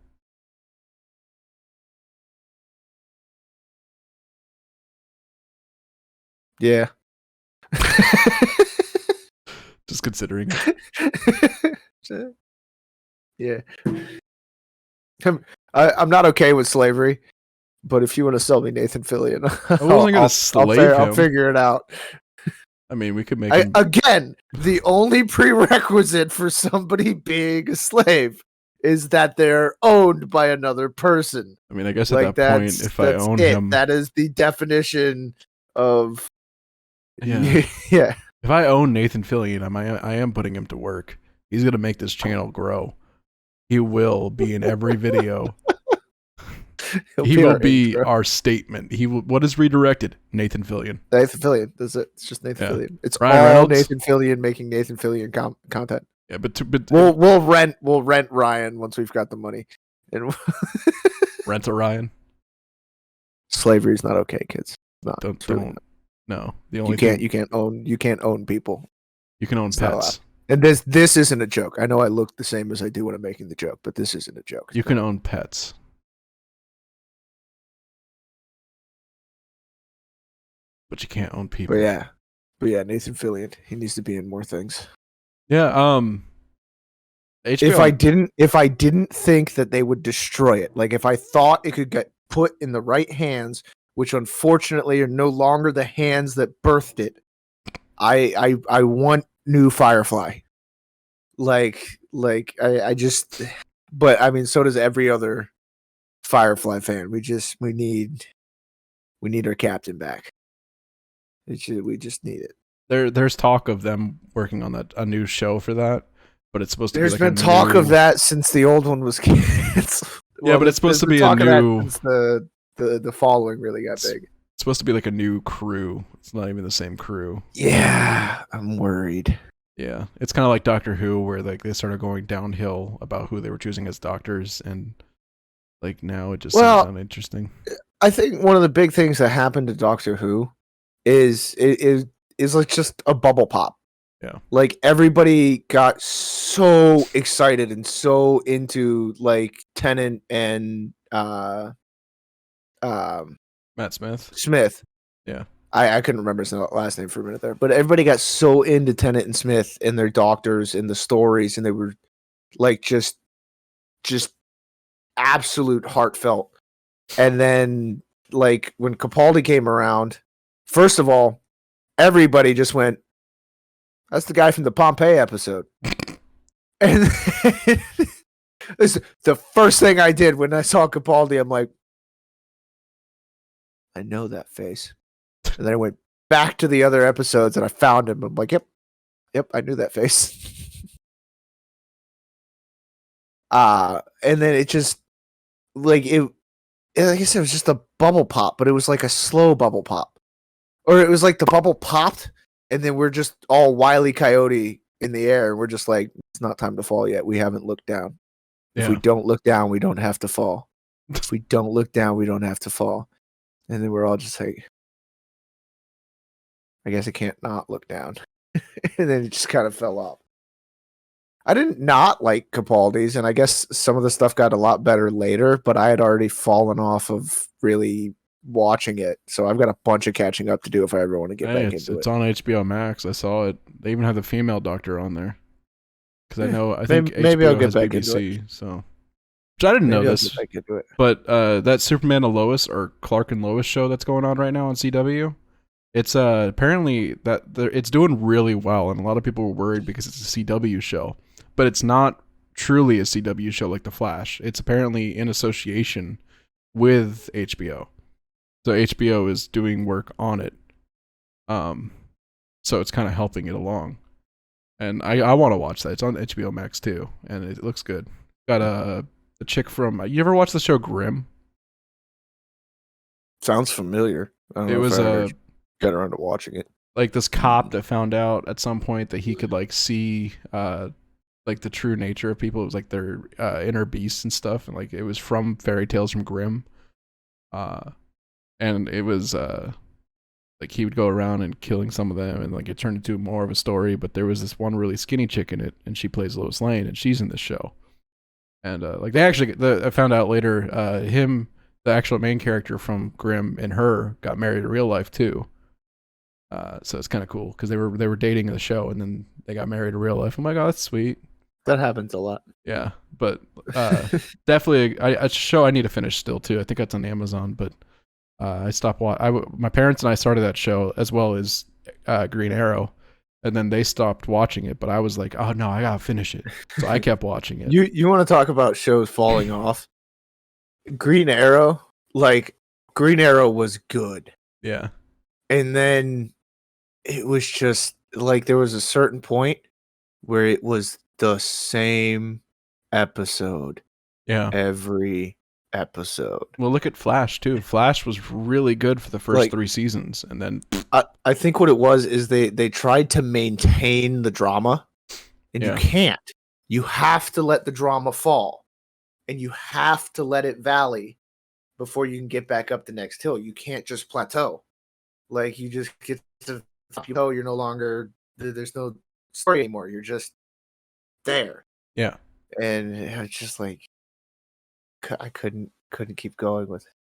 [SPEAKER 2] Yeah.
[SPEAKER 1] Just considering.
[SPEAKER 2] Yeah. I'm not okay with slavery, but if you want to sell me Nathan Fillion,
[SPEAKER 1] I wasn't gonna slave him.
[SPEAKER 2] I'll figure it out.
[SPEAKER 1] I mean, we could make him...
[SPEAKER 2] Again, the only prerequisite for somebody being a slave is that they're owned by another person.
[SPEAKER 1] I mean, I guess at that point, if I own him...
[SPEAKER 2] That is the definition of...
[SPEAKER 1] Yeah.
[SPEAKER 2] Yeah.
[SPEAKER 1] If I own Nathan Fillion, I am putting him to work. He's going to make this channel grow. He will be in every video. He will be our statement. What is redirected? Nathan Fillion.
[SPEAKER 2] Nathan Fillion. That's it. It's just Nathan Fillion. It's
[SPEAKER 1] Ryan
[SPEAKER 2] all
[SPEAKER 1] Reynolds.
[SPEAKER 2] Nathan Fillion making Nathan Fillion content.
[SPEAKER 1] Yeah, but
[SPEAKER 2] we'll rent Ryan once we've got the money. And
[SPEAKER 1] rent a Ryan.
[SPEAKER 2] Slavery is not okay, kids.
[SPEAKER 1] Don't. No, the only
[SPEAKER 2] you can't own people.
[SPEAKER 1] You can own pets.
[SPEAKER 2] And this isn't a joke. I know I look the same as I do when I'm making the joke, but this isn't a joke.
[SPEAKER 1] You can own pets. But you can't own people.
[SPEAKER 2] But yeah, Nathan Fillion, he needs to be in more things.
[SPEAKER 1] Yeah,
[SPEAKER 2] HBO. If I didn't think that they would destroy it, like if I thought it could get put in the right hands, which unfortunately are no longer the hands that birthed it, I want new Firefly. I just, but I mean, so does every other Firefly fan. We need We need our captain back. We just need it.
[SPEAKER 1] There's talk of them working on a new show for that, but it's supposed to be
[SPEAKER 2] There's
[SPEAKER 1] like
[SPEAKER 2] been
[SPEAKER 1] a
[SPEAKER 2] talk
[SPEAKER 1] new...
[SPEAKER 2] of that since the old one was canceled.
[SPEAKER 1] Yeah, but it's supposed to be a
[SPEAKER 2] talk of that
[SPEAKER 1] new...
[SPEAKER 2] since the following really got big.
[SPEAKER 1] It's supposed to be like a new crew. It's not even the same crew.
[SPEAKER 2] Yeah, I'm worried.
[SPEAKER 1] Yeah, it's kind of like Doctor Who, where like they started going downhill about who they were choosing as doctors, and like now it just seems uninteresting.
[SPEAKER 2] I think one of the big things that happened to Doctor Who is like just a bubble pop.
[SPEAKER 1] Yeah.
[SPEAKER 2] Like everybody got so excited and so into like Tennant and
[SPEAKER 1] Matt Smith.
[SPEAKER 2] Smith.
[SPEAKER 1] Yeah.
[SPEAKER 2] I couldn't remember his last name for a minute there, but everybody got so into Tennant and Smith and their doctors and the stories, and they were like just absolute heartfelt. And then like when Capaldi came around, first of all, everybody just went, "That's the guy from the Pompeii episode." And this the first thing I did when I saw Capaldi. I'm like, I know that face. And then I went back to the other episodes and I found him. I'm like, yep, I knew that face. And then it just like like I said, it was just a bubble pop, but it was like a slow bubble pop. Or it was like the bubble popped, and then we're just all Wile E. Coyote in the air, and we're just like, it's not time to fall yet. We haven't looked down.
[SPEAKER 1] Yeah.
[SPEAKER 2] If we don't look down, we don't have to fall. If we don't look down, we don't have to fall. And then we're all just like, I guess I can't not look down. And then it just kind of fell off. I didn't not like Capaldi's, and I guess some of the stuff got a lot better later, but I had already fallen off of really watching it. So I've got a bunch of catching up to do if I ever want to get back into it.
[SPEAKER 1] It's on HBO Max. I saw it. They even have the female doctor on there. Because I think
[SPEAKER 2] maybe
[SPEAKER 1] HBO
[SPEAKER 2] I'll get
[SPEAKER 1] has
[SPEAKER 2] back
[SPEAKER 1] BBC,
[SPEAKER 2] into it.
[SPEAKER 1] so... Which I didn't know this, but that Superman and Lois or Clark and Lois show that's going on right now on CW, it's apparently that it's doing really well, and a lot of people were worried because it's a CW show, but it's not truly a CW show like The Flash. It's apparently in association with HBO, so HBO is doing work on it, so it's kind of helping it along, and I want to watch that. It's on HBO Max too, and it looks good. Got a chick from... You ever watch the show Grimm?
[SPEAKER 2] Sounds familiar. I don't know if I ever got around to watching it.
[SPEAKER 1] Like this cop that found out at some point that he could like see like the true nature of people. It was like their inner beasts and stuff, and like it was from fairy tales from Grimm. And it was like he would go around and killing some of them, and like it turned into more of a story. But there was this one really skinny chick in it, and she plays Lois Lane, and she's in this show. And like they actually, I found out later, him, the actual main character from Grimm, and her got married in real life too. So it's kind of cool because they were dating in the show, and then they got married in real life. I'm like, oh, that's sweet.
[SPEAKER 2] That happens a lot.
[SPEAKER 1] Yeah, but definitely a show I need to finish still too. I think that's on Amazon, but I stopped watching. My parents and I started that show as well as Green Arrow. And then they stopped watching it, but I was like, oh no, I gotta finish it. So I kept watching it.
[SPEAKER 2] You want to talk about shows falling off? Green Arrow was good.
[SPEAKER 1] Yeah.
[SPEAKER 2] And then it was just like there was a certain point where it was the same episode.
[SPEAKER 1] Yeah.
[SPEAKER 2] Every episode.
[SPEAKER 1] Well, look at Flash too. Flash was really good for the first 3 seasons, and then
[SPEAKER 2] I think what it was is they tried to maintain the drama, and you can't. You have to let the drama fall, and you have to let it valley before you can get back up the next hill. You can't just plateau. Like you just get to you're no longer there's no story anymore. You're just there.
[SPEAKER 1] Yeah.
[SPEAKER 2] And it's just like I couldn't keep going with it.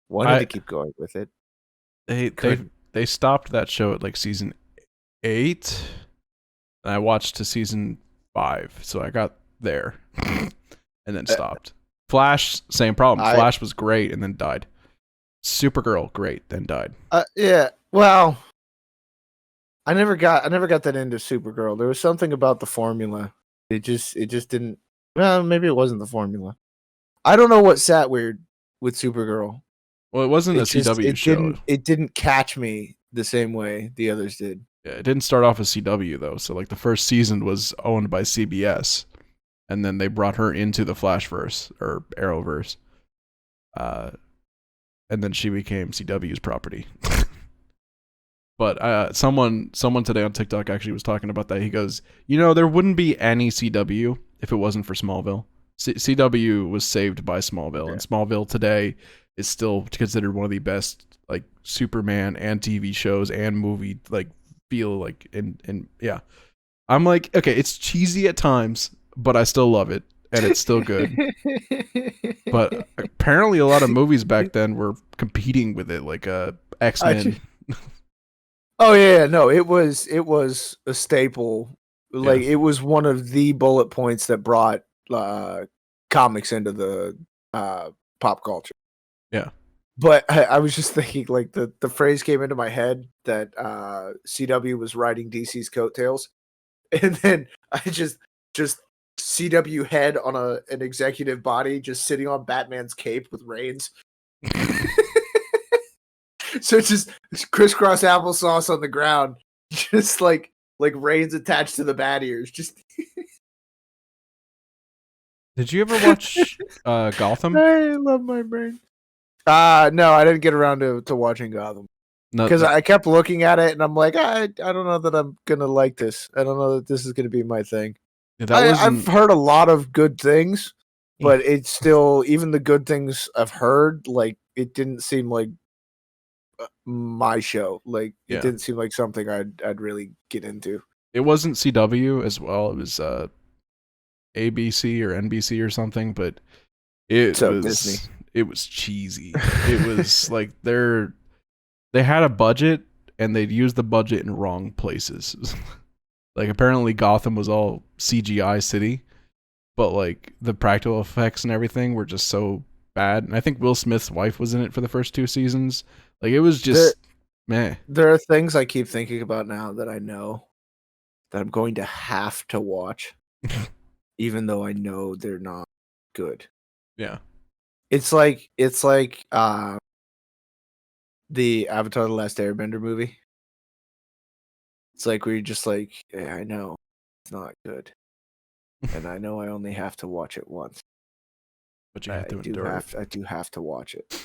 [SPEAKER 2] Wanted to keep going with it.
[SPEAKER 1] They stopped that show at like season 8, and I watched to season 5, so I got there and then stopped. Flash, same problem. Flash was great and then died. Supergirl, great, then died.
[SPEAKER 2] Yeah. Well, I never got that into Supergirl. There was something about the formula. It just didn't. Well, maybe it wasn't the formula. I don't know what sat weird with Supergirl.
[SPEAKER 1] Well, it wasn't a
[SPEAKER 2] It just
[SPEAKER 1] CW show.
[SPEAKER 2] it didn't catch me the same way the others did.
[SPEAKER 1] Yeah, it didn't start off as CW though. So like the first season was owned by CBS, and then they brought her into the Flashverse or Arrowverse, and then she became CW's property. But someone today on TikTok actually was talking about that. He goes, there wouldn't be any CW if it wasn't for Smallville. CW was saved by Smallville, and Smallville today is still considered one of the best like Superman and TV shows and movie like feel like and yeah. I'm like, okay, it's cheesy at times, but I still love it and it's still good. But apparently a lot of movies back then were competing with it, like X-Men.
[SPEAKER 2] Oh yeah, no, it was a staple. Like it was one of the bullet points that brought comics into the pop culture.
[SPEAKER 1] Yeah.
[SPEAKER 2] But I was just thinking, like the phrase came into my head that CW was riding DC's coattails, and then I just CW head on an executive body just sitting on Batman's cape with reins. So just crisscross applesauce on the ground, just like reins attached to the bat ears. Just.
[SPEAKER 1] Did you ever watch Gotham?
[SPEAKER 2] I love my brain. No, I didn't get around to watching Gotham because I kept looking at it and I'm like, I don't know that I'm gonna like this. I don't know that this is gonna be my thing. Yeah, I've heard a lot of good things, but it's still, even the good things I've heard, like it didn't seem like my show. Like it didn't seem like something I'd really get into.
[SPEAKER 1] It wasn't CW as well. It was ABC or NBC or something, but it was
[SPEAKER 2] Disney.
[SPEAKER 1] It was cheesy. It was like they had a budget and they'd use the budget in wrong places. Like apparently Gotham was all CGI city, but like the practical effects and everything were just so bad. And I think Will Smith's wife was in it for the first 2 seasons. Like it was just meh.
[SPEAKER 2] There are things I keep thinking about now that I know that I'm going to have to watch, even though I know they're not good.
[SPEAKER 1] Yeah.
[SPEAKER 2] It's like the Avatar: The Last Airbender movie. It's like where you're just like, yeah, I know it's not good, and I know I only have to watch it once,
[SPEAKER 1] but you have to endure it.
[SPEAKER 2] I do have to watch it.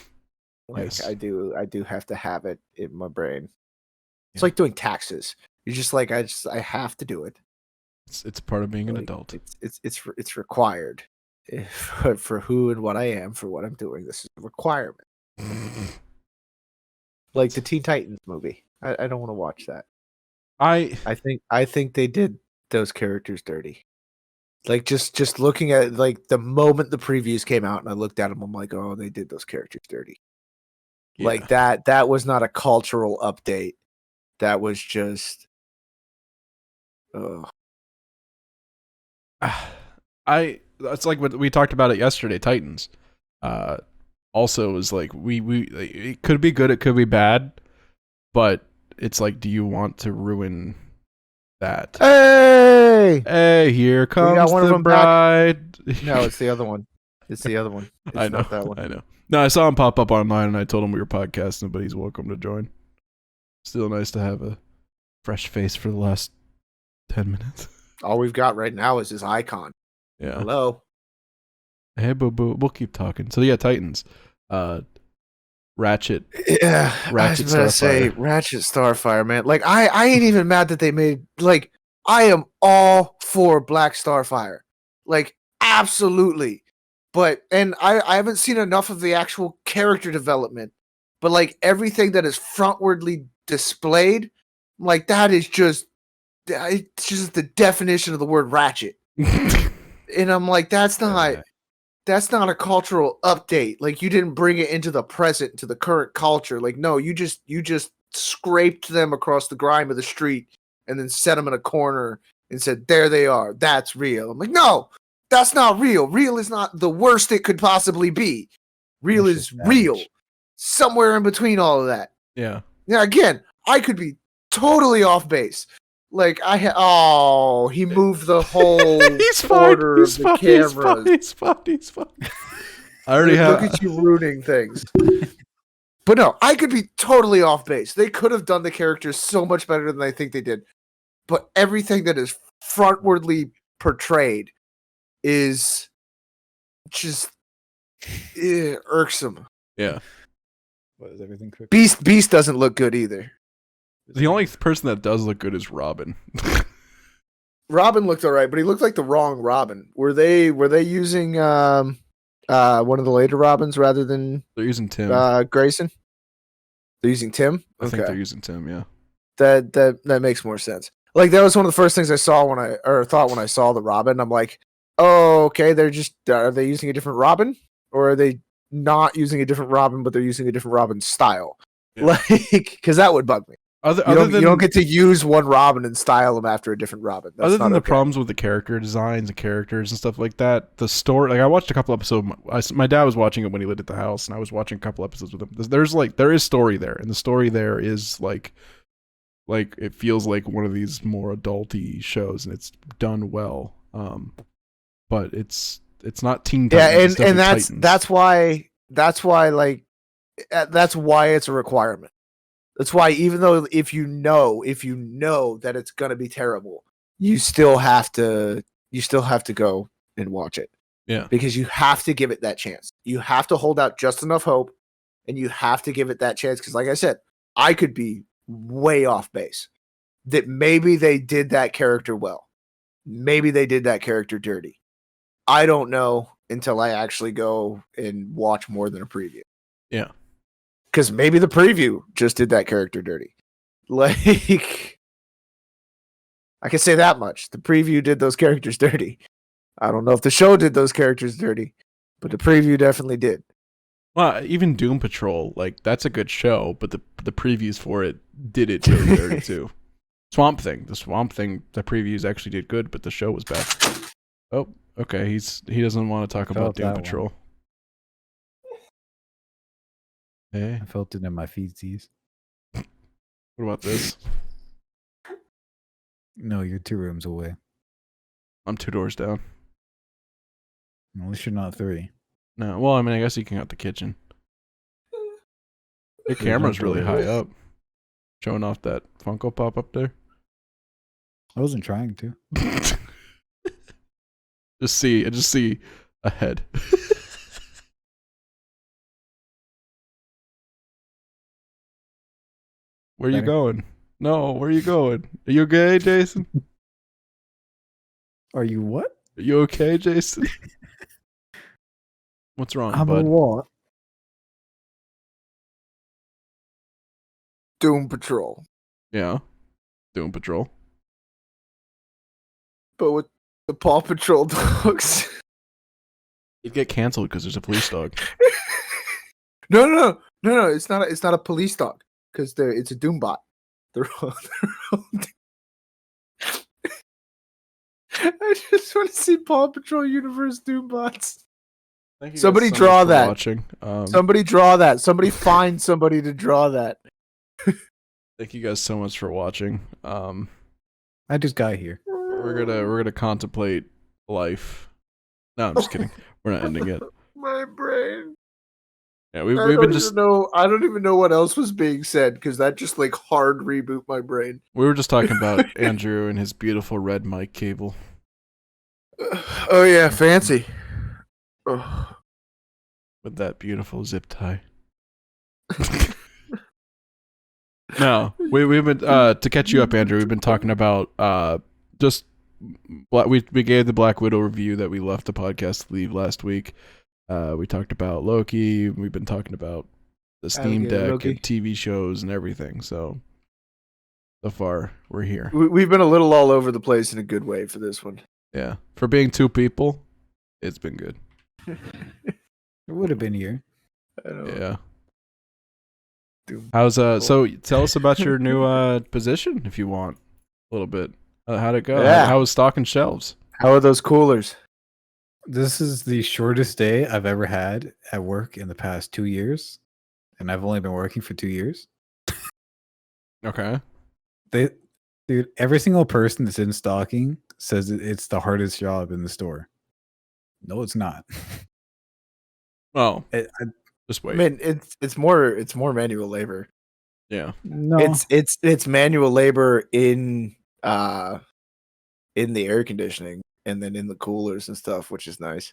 [SPEAKER 2] Like
[SPEAKER 1] Yes.
[SPEAKER 2] I do have to have it in my brain. It's like doing taxes. You're just like, I have to do it.
[SPEAKER 1] It's part of being an adult.
[SPEAKER 2] It's required. For who and what I am, for what I'm doing, this is a requirement. Like the Teen Titans movie. I don't want to watch that. I think they did those characters dirty. Like just looking at like the moment the previews came out and I looked at them, I'm like, oh, they did those characters dirty. Yeah. Like that was not a cultural update. That was just
[SPEAKER 1] it's like what we talked about it yesterday, Titans. Also is like we it could be good, it could be bad, but it's like, do you want to ruin that?
[SPEAKER 2] Hey,
[SPEAKER 1] here comes the bride.
[SPEAKER 2] No, it's the other one. It's the other one. It's
[SPEAKER 1] I know.
[SPEAKER 2] Not that one.
[SPEAKER 1] I know. No, I saw him pop up online and I told him we were podcasting, but he's welcome to join. Still nice to have a fresh face for the last 10 minutes.
[SPEAKER 2] All we've got right now is his icon.
[SPEAKER 1] Yeah.
[SPEAKER 2] Hello.
[SPEAKER 1] Hey, boo boo. We'll keep talking. So yeah, Titans. Ratchet.
[SPEAKER 2] Yeah.
[SPEAKER 1] Ratchet
[SPEAKER 2] I was gonna say Ratchet Starfire, man. Like I ain't even mad that they made, like, I am all for Black Starfire. Like, absolutely. But I haven't seen enough of the actual character development. But like everything that is frontwardly displayed, like that is just, it's just the definition of the word ratchet. And I'm like, that's not a cultural update. Like, you didn't bring it into the present, to the current culture. Like, no, you just scraped them across the grime of the street and then set them in a corner and said, there they are. That's real. I'm like, no, that's not real. Real is not the worst it could possibly be. Real is real. Somewhere in between all of that.
[SPEAKER 1] Yeah.
[SPEAKER 2] Now, again, I could be totally off base. Like, he moved the whole order of the cameras.
[SPEAKER 1] He's fine. I already have.
[SPEAKER 2] Look at you ruining things. But no, I could be totally off base. They could have done the characters so much better than I think they did. But everything that is frontwardly portrayed is just irksome.
[SPEAKER 1] Yeah.
[SPEAKER 4] What is everything quick?
[SPEAKER 2] Beast doesn't look good either.
[SPEAKER 1] The only person that does look good is Robin.
[SPEAKER 2] Robin looked all right, but he looked like the wrong Robin. Were they using one of the later Robins rather than
[SPEAKER 1] They're using Tim.
[SPEAKER 2] Grayson? They're using Tim?
[SPEAKER 1] I think they're using Tim, yeah.
[SPEAKER 2] That makes more sense. Like that was one of the first things I saw when I saw the Robin. I'm like, oh, okay, are they using a different Robin? Or are they not using a different Robin, but they're using a different Robin style? Yeah. Like, because that would bug me. You don't get to use one Robin and style them after a different Robin.
[SPEAKER 1] Other than the problems with the character designs and characters and stuff like that, the story, like I watched a couple episodes. My dad was watching it when he lived at the house, and I was watching a couple episodes with him. There is story there, and the story there is like it feels like one of these more adulty shows, and it's done well. But it's not Teen Titans.
[SPEAKER 2] Yeah, and that's why it's a requirement. That's why even though if you know that it's gonna be terrible, you still have to go and watch it.
[SPEAKER 1] Yeah.
[SPEAKER 2] Because you have to give it that chance. You have to hold out just enough hope, and you have to give it that chance. Because like I said, I could be way off base. That maybe they did that character well. Maybe they did that character dirty. I don't know until I actually go and watch more than a preview.
[SPEAKER 1] Yeah.
[SPEAKER 2] Because maybe the preview just did that character dirty. Like, I can say that much. The preview did those characters dirty. I don't know if the show did those characters dirty, but the preview definitely did.
[SPEAKER 1] Well, even Doom Patrol, like, that's a good show, but the previews for it did it really dirty too. The Swamp Thing, the previews actually did good, but the show was bad. Oh, okay, he doesn't want to talk about Doom Patrol.
[SPEAKER 4] One.
[SPEAKER 1] Hey.
[SPEAKER 4] I felt it in my feetsies.
[SPEAKER 1] What about this?
[SPEAKER 4] No, you're 2 rooms away.
[SPEAKER 1] I'm 2 doors down.
[SPEAKER 4] At least you're not 3.
[SPEAKER 1] No, well, I mean, I guess you can out the kitchen. Your camera's really high up. Showing off that Funko Pop up there.
[SPEAKER 4] I wasn't trying to.
[SPEAKER 1] I just see a head. Where are you going? No, where are you going? Are you okay, Jason?
[SPEAKER 4] Are you what?
[SPEAKER 1] Are you okay, Jason? What's wrong, bud?
[SPEAKER 4] What?
[SPEAKER 2] Doom Patrol.
[SPEAKER 1] Yeah. Doom Patrol.
[SPEAKER 2] But with the Paw Patrol dogs.
[SPEAKER 1] You'd get canceled because there's a police dog.
[SPEAKER 2] No. It's not a police dog. Because it's a Doombot. I just want to see Paw Patrol Universe Doombots. Somebody draw that.
[SPEAKER 1] Watching.
[SPEAKER 2] Somebody draw that. Somebody find somebody to draw that.
[SPEAKER 1] Thank you guys so much for watching.
[SPEAKER 4] I just got here.
[SPEAKER 1] We're gonna contemplate life. No, I'm just kidding. We're not ending it.
[SPEAKER 2] My brain.
[SPEAKER 1] Yeah, we've been just.
[SPEAKER 2] I don't even know what else was being said because that just like hard reboot my brain.
[SPEAKER 1] We were just talking about Andrew and his beautiful red mic cable.
[SPEAKER 2] Oh yeah, fancy. Oh.
[SPEAKER 1] With that beautiful zip tie. No, we've been to catch you up, Andrew. We've been talking about just we gave the Black Widow review that we left the podcast to leave last week. We talked about Loki. We've been talking about the Steam Deck and TV shows and everything. So far, we're here.
[SPEAKER 2] We've been a little all over the place in a good way for this one.
[SPEAKER 1] Yeah, for being 2 people, it's been good.
[SPEAKER 4] It would have been here.
[SPEAKER 1] Yeah. How's so tell us about your new position if you want a little bit. How'd it go?
[SPEAKER 2] Yeah.
[SPEAKER 1] How was stocking shelves?
[SPEAKER 2] How are those coolers?
[SPEAKER 4] This is the shortest day I've ever had at work in the past 2 years, and I've only been working for 2 years.
[SPEAKER 1] Okay.
[SPEAKER 4] Dude, every single person that's in stocking says it's the hardest job in the store. No, it's not.
[SPEAKER 1] Oh, Just
[SPEAKER 2] I
[SPEAKER 1] wait.
[SPEAKER 2] mean, it's more manual labor.
[SPEAKER 1] Yeah.
[SPEAKER 4] No,
[SPEAKER 2] It's manual labor in the air conditioning and then in the coolers and stuff, which is nice.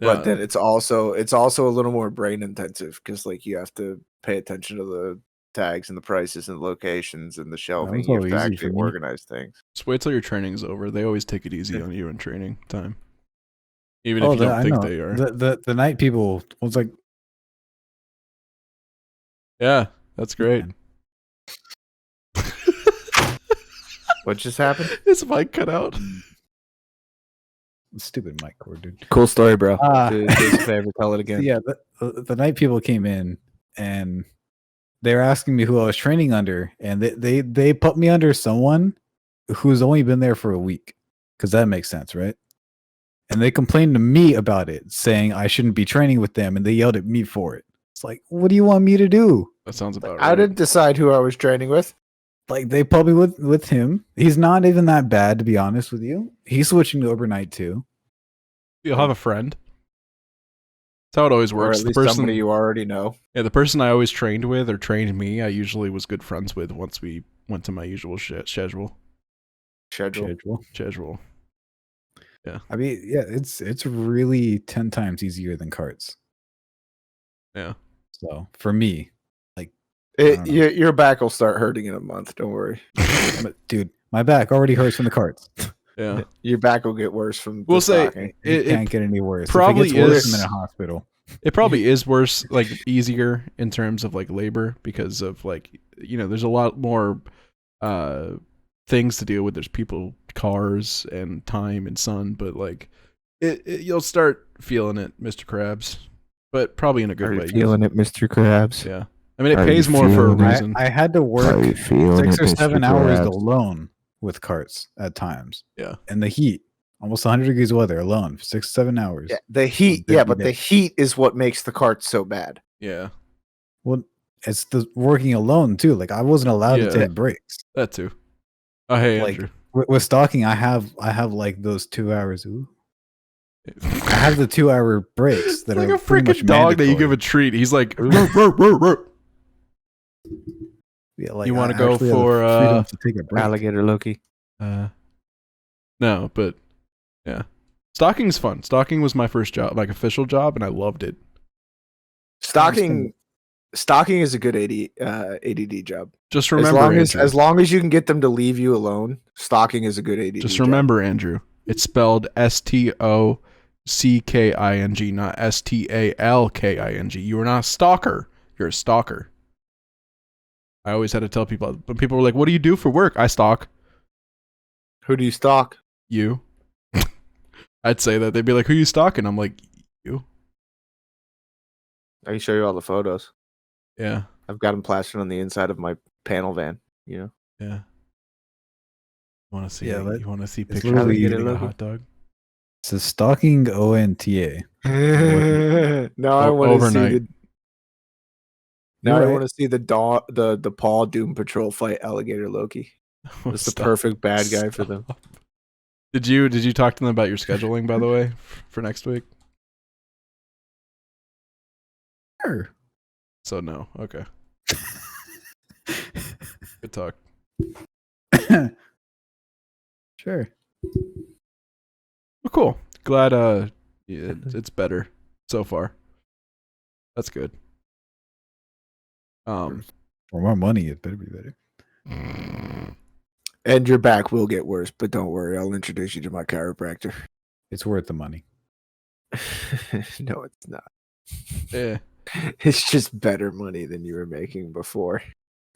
[SPEAKER 2] But then it's also a little more brain intensive because like you have to pay attention to the tags and the prices and the locations and the shelving. You have
[SPEAKER 4] all
[SPEAKER 2] to
[SPEAKER 4] easy
[SPEAKER 2] actually
[SPEAKER 4] for me.
[SPEAKER 2] organize things.
[SPEAKER 1] Just wait till your training's over. They always take it easy on you in training time, even
[SPEAKER 4] Oh,
[SPEAKER 1] if you don't
[SPEAKER 4] I
[SPEAKER 1] think
[SPEAKER 4] know.
[SPEAKER 1] they are.
[SPEAKER 4] The night people was like,
[SPEAKER 1] Yeah, that's great.
[SPEAKER 4] man,
[SPEAKER 2] What just happened?
[SPEAKER 1] His mic cut out.
[SPEAKER 4] stupid mic cord, dude.
[SPEAKER 2] Cool story, bro.
[SPEAKER 4] Ah.
[SPEAKER 2] Do us a favor, tell it
[SPEAKER 4] So
[SPEAKER 2] again.
[SPEAKER 4] yeah, the night people came in and they were asking me who I was training under, and they put me under someone who's only been there for a week, because that makes sense, right? And they complained to me about it, saying I shouldn't be training with them, and they yelled at me for it. It's like, what do you want me to do?
[SPEAKER 1] That sounds about
[SPEAKER 2] I
[SPEAKER 1] right.
[SPEAKER 2] didn't decide who I was training with.
[SPEAKER 4] Like, they put me with him. He's not even that bad, to be honest with you. He's switching to overnight too.
[SPEAKER 1] You'll have a friend. That's how it always
[SPEAKER 2] Or
[SPEAKER 1] works.
[SPEAKER 2] at
[SPEAKER 1] The
[SPEAKER 2] least
[SPEAKER 1] person,
[SPEAKER 2] somebody you already know.
[SPEAKER 1] yeah, the person I always trained with or trained me, I usually was good friends with once we went to my usual schedule.
[SPEAKER 2] Schedule.
[SPEAKER 4] I mean, yeah, it's really 10 times easier than carts.
[SPEAKER 1] Yeah.
[SPEAKER 4] So for me, like, don't know.
[SPEAKER 2] Your back will start hurting in a month. Don't worry.
[SPEAKER 4] Dude, my back already hurts from the carts.
[SPEAKER 1] Yeah.
[SPEAKER 2] Your back will get worse from
[SPEAKER 1] We'll
[SPEAKER 2] the
[SPEAKER 1] say
[SPEAKER 2] stocking.
[SPEAKER 4] It can't
[SPEAKER 1] it
[SPEAKER 4] get any worse.
[SPEAKER 1] probably
[SPEAKER 4] if it gets worse,
[SPEAKER 1] is-
[SPEAKER 4] I'm in a hospital.
[SPEAKER 1] it probably is worse, like easier in terms of like labor because of like, you know, there's a lot more things to deal with. There's people, cars, and time and sun, but like you'll start feeling it, Mr. Krabs, but probably in a good
[SPEAKER 2] Are you
[SPEAKER 1] way.
[SPEAKER 2] feeling it, Mr. Krabs?
[SPEAKER 1] Yeah. I mean, it
[SPEAKER 2] Are
[SPEAKER 1] pays
[SPEAKER 2] you
[SPEAKER 1] more for a
[SPEAKER 2] feeling it?
[SPEAKER 1] reason.
[SPEAKER 4] I had to
[SPEAKER 2] Are
[SPEAKER 4] work
[SPEAKER 2] you feeling
[SPEAKER 4] 6 or
[SPEAKER 2] it, Mr.
[SPEAKER 4] 7 hours
[SPEAKER 2] Krabs?
[SPEAKER 4] alone with carts at times.
[SPEAKER 1] Yeah.
[SPEAKER 4] And the heat, almost 100 degrees weather alone for 6 7 hours.
[SPEAKER 2] Yeah, the heat.
[SPEAKER 4] Busy
[SPEAKER 2] Yeah, but
[SPEAKER 4] day.
[SPEAKER 2] the heat is what makes the cart so bad.
[SPEAKER 1] Yeah.
[SPEAKER 4] Well, it's the working alone too. Like, I wasn't allowed
[SPEAKER 1] Yeah.
[SPEAKER 4] to take breaks.
[SPEAKER 1] That too. Oh, hey,
[SPEAKER 4] Like,
[SPEAKER 1] Andrew.
[SPEAKER 4] with stalking, I have like those 2 hours. Ooh. I have the 2 hour breaks that
[SPEAKER 1] like
[SPEAKER 4] are
[SPEAKER 1] a
[SPEAKER 4] pretty much
[SPEAKER 1] freaking dog that you
[SPEAKER 4] mandatory.
[SPEAKER 1] give a treat. He's like, "Ruh, ruh, ruh, ruh."
[SPEAKER 4] Yeah, like,
[SPEAKER 1] You wanna
[SPEAKER 4] I
[SPEAKER 1] go
[SPEAKER 4] actually have the
[SPEAKER 1] for,
[SPEAKER 4] freedom to take a break.
[SPEAKER 2] Alligator Loki.
[SPEAKER 1] No, but yeah. Stalking's fun. Stalking was my first job, like official job, and I loved it.
[SPEAKER 2] Stalking is a good ADD job.
[SPEAKER 1] Just remember, Andrew.
[SPEAKER 2] As long as you can get them to leave you alone, stalking is a good ADD.
[SPEAKER 1] Just
[SPEAKER 2] job.
[SPEAKER 1] remember, Andrew. It's spelled STOCKING, not STALKING. You are not a stalker. You're a stalker. I always had to tell people when people were like, "What do you do for work?" I stalk
[SPEAKER 2] Who do you stalk?
[SPEAKER 1] you. I'd say that. They'd be like, "Who you stalking?" I'm like, "You."
[SPEAKER 2] I can show you all the photos.
[SPEAKER 1] Yeah.
[SPEAKER 2] I've got them plastered on the inside of my panel van. You know.
[SPEAKER 1] Yeah. You want to see?
[SPEAKER 4] Yeah,
[SPEAKER 1] You want to see
[SPEAKER 4] it's
[SPEAKER 1] pictures of
[SPEAKER 4] literally
[SPEAKER 1] you
[SPEAKER 2] Alligator
[SPEAKER 1] eating a
[SPEAKER 2] Loki.
[SPEAKER 1] hot dog?
[SPEAKER 4] It's a stalking ONTA.
[SPEAKER 2] Now I want to see
[SPEAKER 1] Overnight.
[SPEAKER 2] the. Now
[SPEAKER 4] You're
[SPEAKER 2] I
[SPEAKER 4] right.
[SPEAKER 2] want to see the Paul Doom Patrol fight Alligator Loki. It's the
[SPEAKER 1] Stop.
[SPEAKER 2] perfect bad guy for them.
[SPEAKER 1] Stop. Did you talk to them about your scheduling, by the way, for next week?
[SPEAKER 4] Sure.
[SPEAKER 1] So no. Okay. Good talk.
[SPEAKER 4] Sure.
[SPEAKER 1] Well, cool. Glad yeah, it's better so far. That's good.
[SPEAKER 4] For more money, it better be better.
[SPEAKER 2] And your back will get worse, but don't worry. I'll introduce you to my chiropractor.
[SPEAKER 4] It's worth the money.
[SPEAKER 2] No, it's not.
[SPEAKER 1] Yeah.
[SPEAKER 2] It's just better money than you were making before.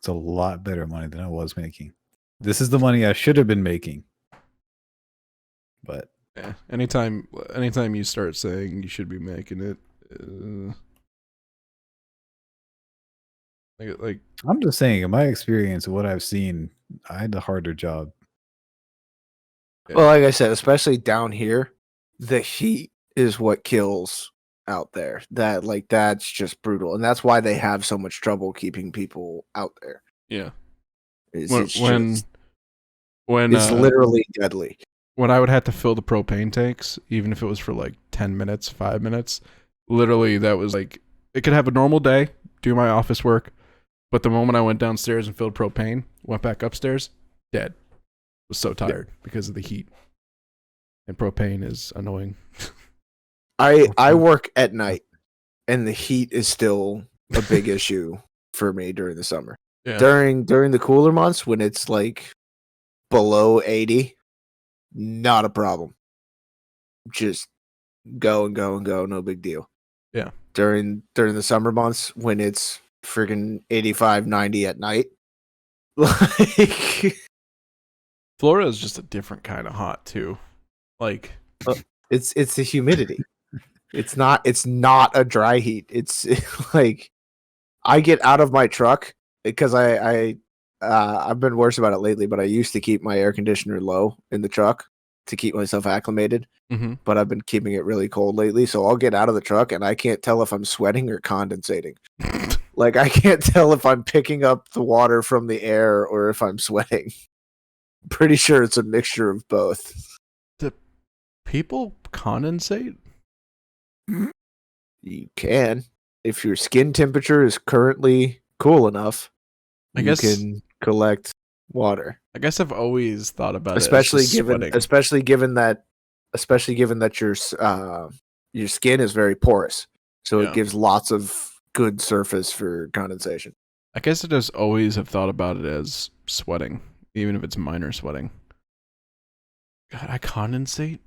[SPEAKER 4] It's a lot better money than I was making. This is the money I should have been making. But
[SPEAKER 1] Yeah. Anytime you start saying you should be making it, like
[SPEAKER 4] I'm just saying, in my experience, what I've seen, I had a harder job.
[SPEAKER 1] Yeah.
[SPEAKER 2] Well, like I said, especially down here, the heat is what kills out there. That's just brutal, and that's why they have so much trouble keeping people out there.
[SPEAKER 1] yeah.
[SPEAKER 2] It's
[SPEAKER 1] When
[SPEAKER 2] it's literally deadly.
[SPEAKER 1] when I would have to fill the propane tanks, even if it was for like 10 minutes, 5 minutes, literally, that was like, it could have a normal day, do my office work, but the moment I went downstairs and filled propane, went back upstairs, dead. Was so tired because of the heat. And propane is annoying.
[SPEAKER 2] I work at night, and the heat is still a big issue for me during the summer.
[SPEAKER 1] Yeah.
[SPEAKER 2] During the cooler months when it's like below 80, not a problem. Just go and go and go, no big deal.
[SPEAKER 1] Yeah.
[SPEAKER 2] During the summer months when it's friggin' 85, 90 at night, like
[SPEAKER 1] Florida is just a different kind of hot too. Like
[SPEAKER 2] it's the humidity. It's not a dry heat. It's like I get out of my truck because I've been worse about it lately, but I used to keep my air conditioner low in the truck to keep myself acclimated.
[SPEAKER 1] mm-hmm.
[SPEAKER 2] But I've been keeping it really cold lately, so I'll get out of the truck and I can't tell if I'm sweating or condensating. Like I can't tell if I'm picking up the water from the air or if I'm sweating. Pretty sure it's a mixture of both.
[SPEAKER 1] Do people condensate?
[SPEAKER 2] You can. If your skin temperature is currently cool enough,
[SPEAKER 1] I
[SPEAKER 2] you
[SPEAKER 1] guess
[SPEAKER 2] can collect water.
[SPEAKER 1] I guess I've always thought about
[SPEAKER 2] Especially
[SPEAKER 1] it as just sweating.
[SPEAKER 2] especially given that your skin is very porous. So
[SPEAKER 1] Yeah.
[SPEAKER 2] it gives lots of good surface for condensation.
[SPEAKER 1] I guess I just always have thought about it as sweating, even if it's minor sweating. God, I condensate?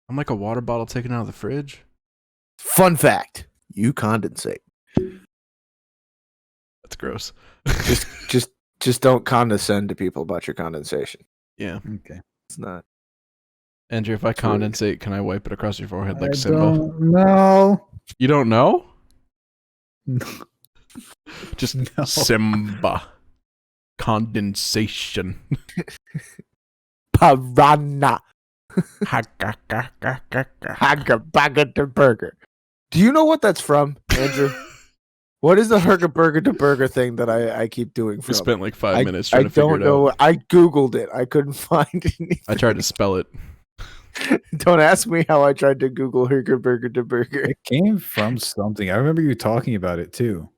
[SPEAKER 1] I'm like a water bottle taken out of the fridge.
[SPEAKER 2] Fun fact, you condensate.
[SPEAKER 1] That's gross.
[SPEAKER 2] Just don't condescend to people about your condensation.
[SPEAKER 1] Yeah.
[SPEAKER 4] Okay.
[SPEAKER 2] It's not.
[SPEAKER 1] Andrew, if I
[SPEAKER 2] rude.
[SPEAKER 1] condensate, can I wipe it across your forehead like
[SPEAKER 4] I
[SPEAKER 1] Simba?
[SPEAKER 4] don't know.
[SPEAKER 1] You don't know?
[SPEAKER 4] No.
[SPEAKER 1] Just
[SPEAKER 4] No.
[SPEAKER 1] Simba. Condensation.
[SPEAKER 2] Piranha. Burger. Do you know what that's from, Andrew? What is the burger thing that I keep doing from?
[SPEAKER 1] We spent like 5 minutes trying
[SPEAKER 2] I
[SPEAKER 1] to figure
[SPEAKER 2] don't
[SPEAKER 1] it
[SPEAKER 2] know.
[SPEAKER 1] out.
[SPEAKER 2] I Googled it. I couldn't find anything.
[SPEAKER 1] I tried to spell it.
[SPEAKER 2] Don't ask me how I tried to Google burger.
[SPEAKER 4] It came from something. I remember you talking about it too.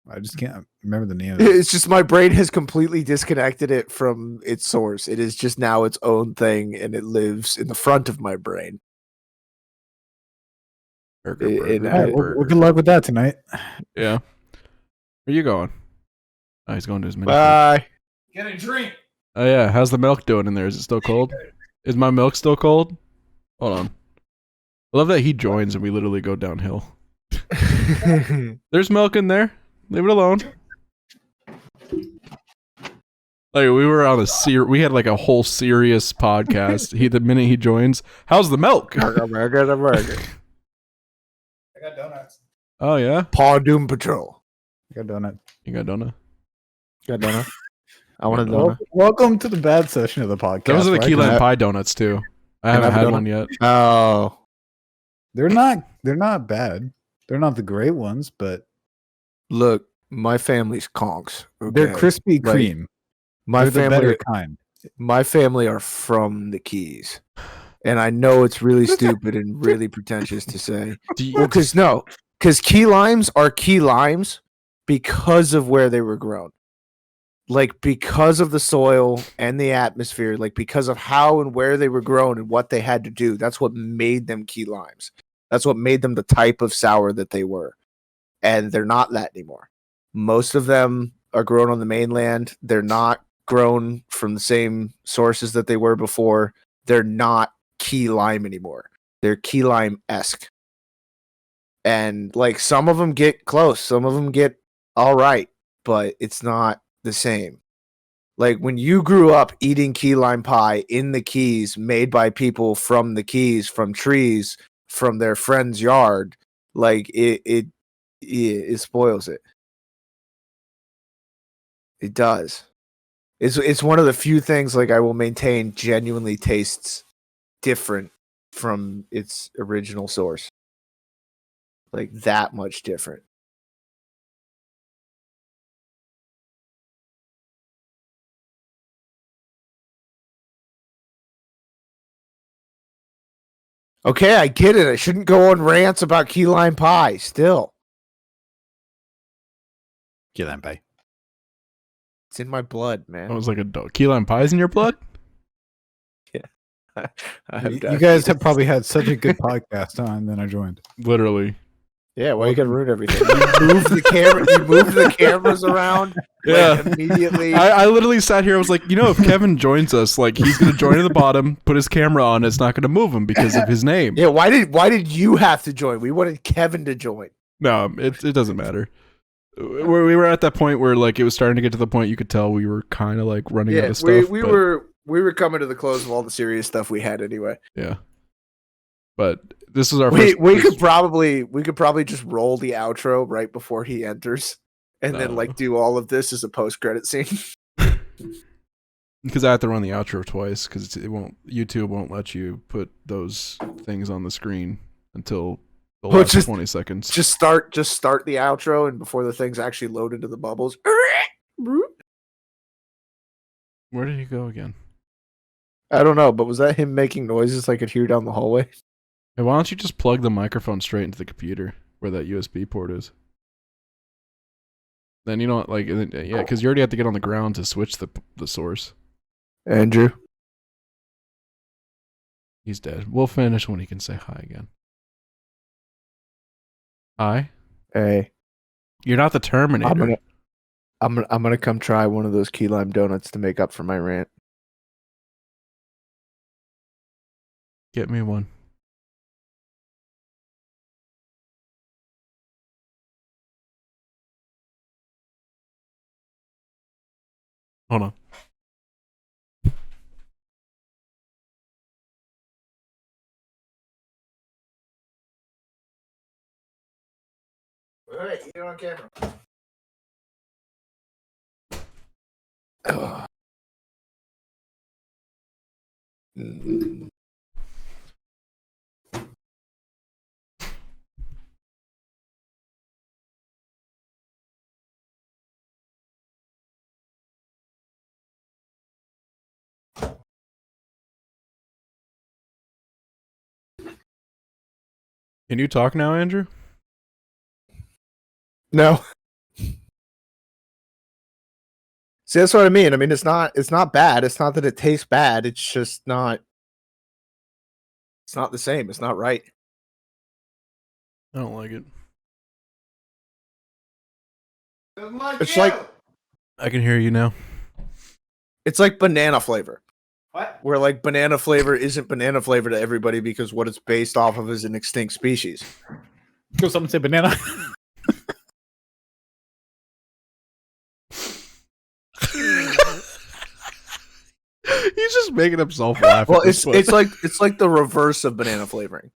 [SPEAKER 4] I just can't remember the name of it.
[SPEAKER 2] It's just my brain has completely disconnected it from its source. It is just now its own thing, and it lives in the front of my brain.
[SPEAKER 1] Burger,
[SPEAKER 2] It-
[SPEAKER 1] burger,
[SPEAKER 2] it-
[SPEAKER 4] All right,
[SPEAKER 1] burger.
[SPEAKER 4] well, good luck with that tonight.
[SPEAKER 1] Yeah. Where you going? Oh, he's going to his mini.
[SPEAKER 2] Bye.
[SPEAKER 3] Get a drink.
[SPEAKER 1] Oh yeah, how's the milk doing in there? Is it still cold? Is my milk still cold? Hold on. I love that he joins and we literally go downhill. There's milk in there. Leave it alone. Like we were on we had like a whole serious podcast. The minute he joins, how's the milk?
[SPEAKER 2] burger.
[SPEAKER 3] I got donuts.
[SPEAKER 1] Oh yeah,
[SPEAKER 2] Paw Doom Patrol.
[SPEAKER 4] I got donut.
[SPEAKER 1] you got donut.
[SPEAKER 2] Got donut. I want a
[SPEAKER 1] Got
[SPEAKER 2] donut.
[SPEAKER 4] Welcome to the bad session of the podcast.
[SPEAKER 1] Those are the
[SPEAKER 4] where I
[SPEAKER 1] key
[SPEAKER 4] can-
[SPEAKER 1] lime pie donuts too. I
[SPEAKER 2] Can I
[SPEAKER 1] haven't
[SPEAKER 2] have a
[SPEAKER 1] had
[SPEAKER 2] donut?
[SPEAKER 1] one yet.
[SPEAKER 2] Oh,
[SPEAKER 4] They're not bad. They're not the great ones, but
[SPEAKER 2] look, my family's conks.
[SPEAKER 4] they're
[SPEAKER 2] okay?
[SPEAKER 4] Krispy
[SPEAKER 2] Like,
[SPEAKER 4] Kreme.
[SPEAKER 2] My
[SPEAKER 4] They're the better
[SPEAKER 2] family,
[SPEAKER 4] kind.
[SPEAKER 2] my family are from the Keys, and I know it's really stupid and really pretentious to say.
[SPEAKER 1] Do you,
[SPEAKER 2] Well, because key limes are key limes because of where they were grown. Like because of the soil and the atmosphere, like because of how and where they were grown and what they had to do. That's what made them key limes. That's what made them the type of sour that they were. And they're not that anymore. Most of them are grown on the mainland. They're not grown from the same sources that they were before. They're not key lime anymore. They're key lime-esque. And like some of them get close, some of them get all right, but it's not the same. Like when you grew up eating key lime pie in the Keys, made by people from the Keys, from trees, from their friend's yard, like it spoils it. It does. It's one of the few things like I will maintain genuinely tastes different from its original source. Like that much different. Okay, I get it. I shouldn't go on rants about key lime pie. Still,
[SPEAKER 4] Get that pie.
[SPEAKER 2] it's in my blood,
[SPEAKER 1] I
[SPEAKER 2] man.
[SPEAKER 1] was like a dog. Key lime pie's in your blood?
[SPEAKER 2] I have
[SPEAKER 4] You
[SPEAKER 2] diabetes.
[SPEAKER 4] guys have probably had such a good podcast, huh? And then I joined.
[SPEAKER 1] Literally.
[SPEAKER 2] Yeah, why you gotta ruin everything? You move the camera. You move the cameras around.
[SPEAKER 1] Yeah.
[SPEAKER 2] Like, immediately.
[SPEAKER 1] I literally sat here. I was like, if Kevin joins us, like he's gonna join at the bottom, put his camera on. It's not gonna move him because of his name.
[SPEAKER 2] Yeah, why did you have to join? We wanted Kevin to join.
[SPEAKER 1] No, it doesn't matter. We were at that point where like it was starting to get to the point you could tell we were kind of like running out
[SPEAKER 2] Yeah,
[SPEAKER 1] of stuff.
[SPEAKER 2] we
[SPEAKER 1] but,
[SPEAKER 2] were coming to the close of all the serious stuff we had anyway.
[SPEAKER 1] Yeah. But this is our
[SPEAKER 2] We
[SPEAKER 1] first.
[SPEAKER 2] could probably just roll the outro right before he enters, and then like do all of this as a post credit scene.
[SPEAKER 1] Because I have to run the outro twice because YouTube won't let you put those things on the screen until the last 20 seconds.
[SPEAKER 2] Just start the outro, and before the things actually load into the bubbles.
[SPEAKER 1] Where did he go again?
[SPEAKER 2] I don't know, but was that him making noises I could hear down the hallway?
[SPEAKER 1] Hey, why don't you just plug the microphone straight into the computer where that USB port is? Then you don't like, yeah, because you already have to get on the ground to switch the source.
[SPEAKER 2] Andrew,
[SPEAKER 1] He's dead. We'll finish when he can say hi again. Hi.
[SPEAKER 2] hey,
[SPEAKER 1] You're not the Terminator.
[SPEAKER 2] I'm gonna come try one of those key lime donuts to make up for my rant.
[SPEAKER 1] Get me one. Hold on.
[SPEAKER 2] Wait, you're on camera. Ugh. Mm.
[SPEAKER 1] Can you talk now, Andrew?
[SPEAKER 2] No. See, that's what I mean. I mean, it's not bad. It's not that it tastes bad. It's just not. It's not the same. It's not right.
[SPEAKER 1] I don't like it.
[SPEAKER 2] It's like
[SPEAKER 1] I can hear you now.
[SPEAKER 2] it's like banana flavor.
[SPEAKER 3] What?
[SPEAKER 2] Where like banana flavor isn't banana flavor to everybody because what it's based off of is an extinct species.
[SPEAKER 4] Go someone say banana.
[SPEAKER 1] He's just making himself laugh.
[SPEAKER 2] Well,
[SPEAKER 1] at this point.
[SPEAKER 2] it's like the reverse of banana flavoring.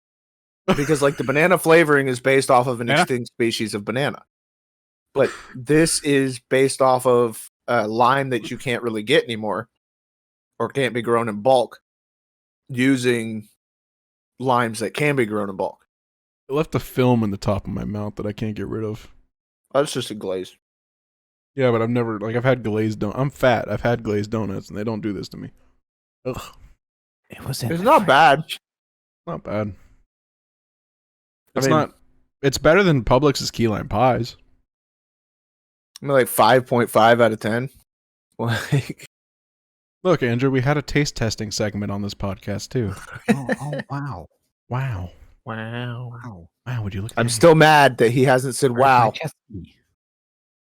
[SPEAKER 2] Because like the banana flavoring is based off of an
[SPEAKER 4] Banana?
[SPEAKER 2] extinct species of banana. But this is based off of lime that you can't really get anymore or can't be grown in bulk using limes that can be grown in bulk.
[SPEAKER 1] I left a film in the top of my mouth that I can't get rid of.
[SPEAKER 2] That's just a glaze.
[SPEAKER 1] Yeah, but I've had glazed donuts. I'm fat. I've had glazed donuts, and they don't do this to me. Ugh,
[SPEAKER 4] It was
[SPEAKER 2] It's not bad.
[SPEAKER 1] not bad.
[SPEAKER 2] I
[SPEAKER 1] It's
[SPEAKER 2] mean-
[SPEAKER 1] not. It's better than Publix's key lime pies.
[SPEAKER 2] I'm like 5.5 out of 10. Like,
[SPEAKER 1] Look, Andrew, we had a taste testing segment on this podcast too.
[SPEAKER 4] Oh, wow.
[SPEAKER 1] Wow,
[SPEAKER 2] wow.
[SPEAKER 1] wow. Would you look? At
[SPEAKER 2] I'm
[SPEAKER 1] me?
[SPEAKER 2] still mad that he hasn't said wow.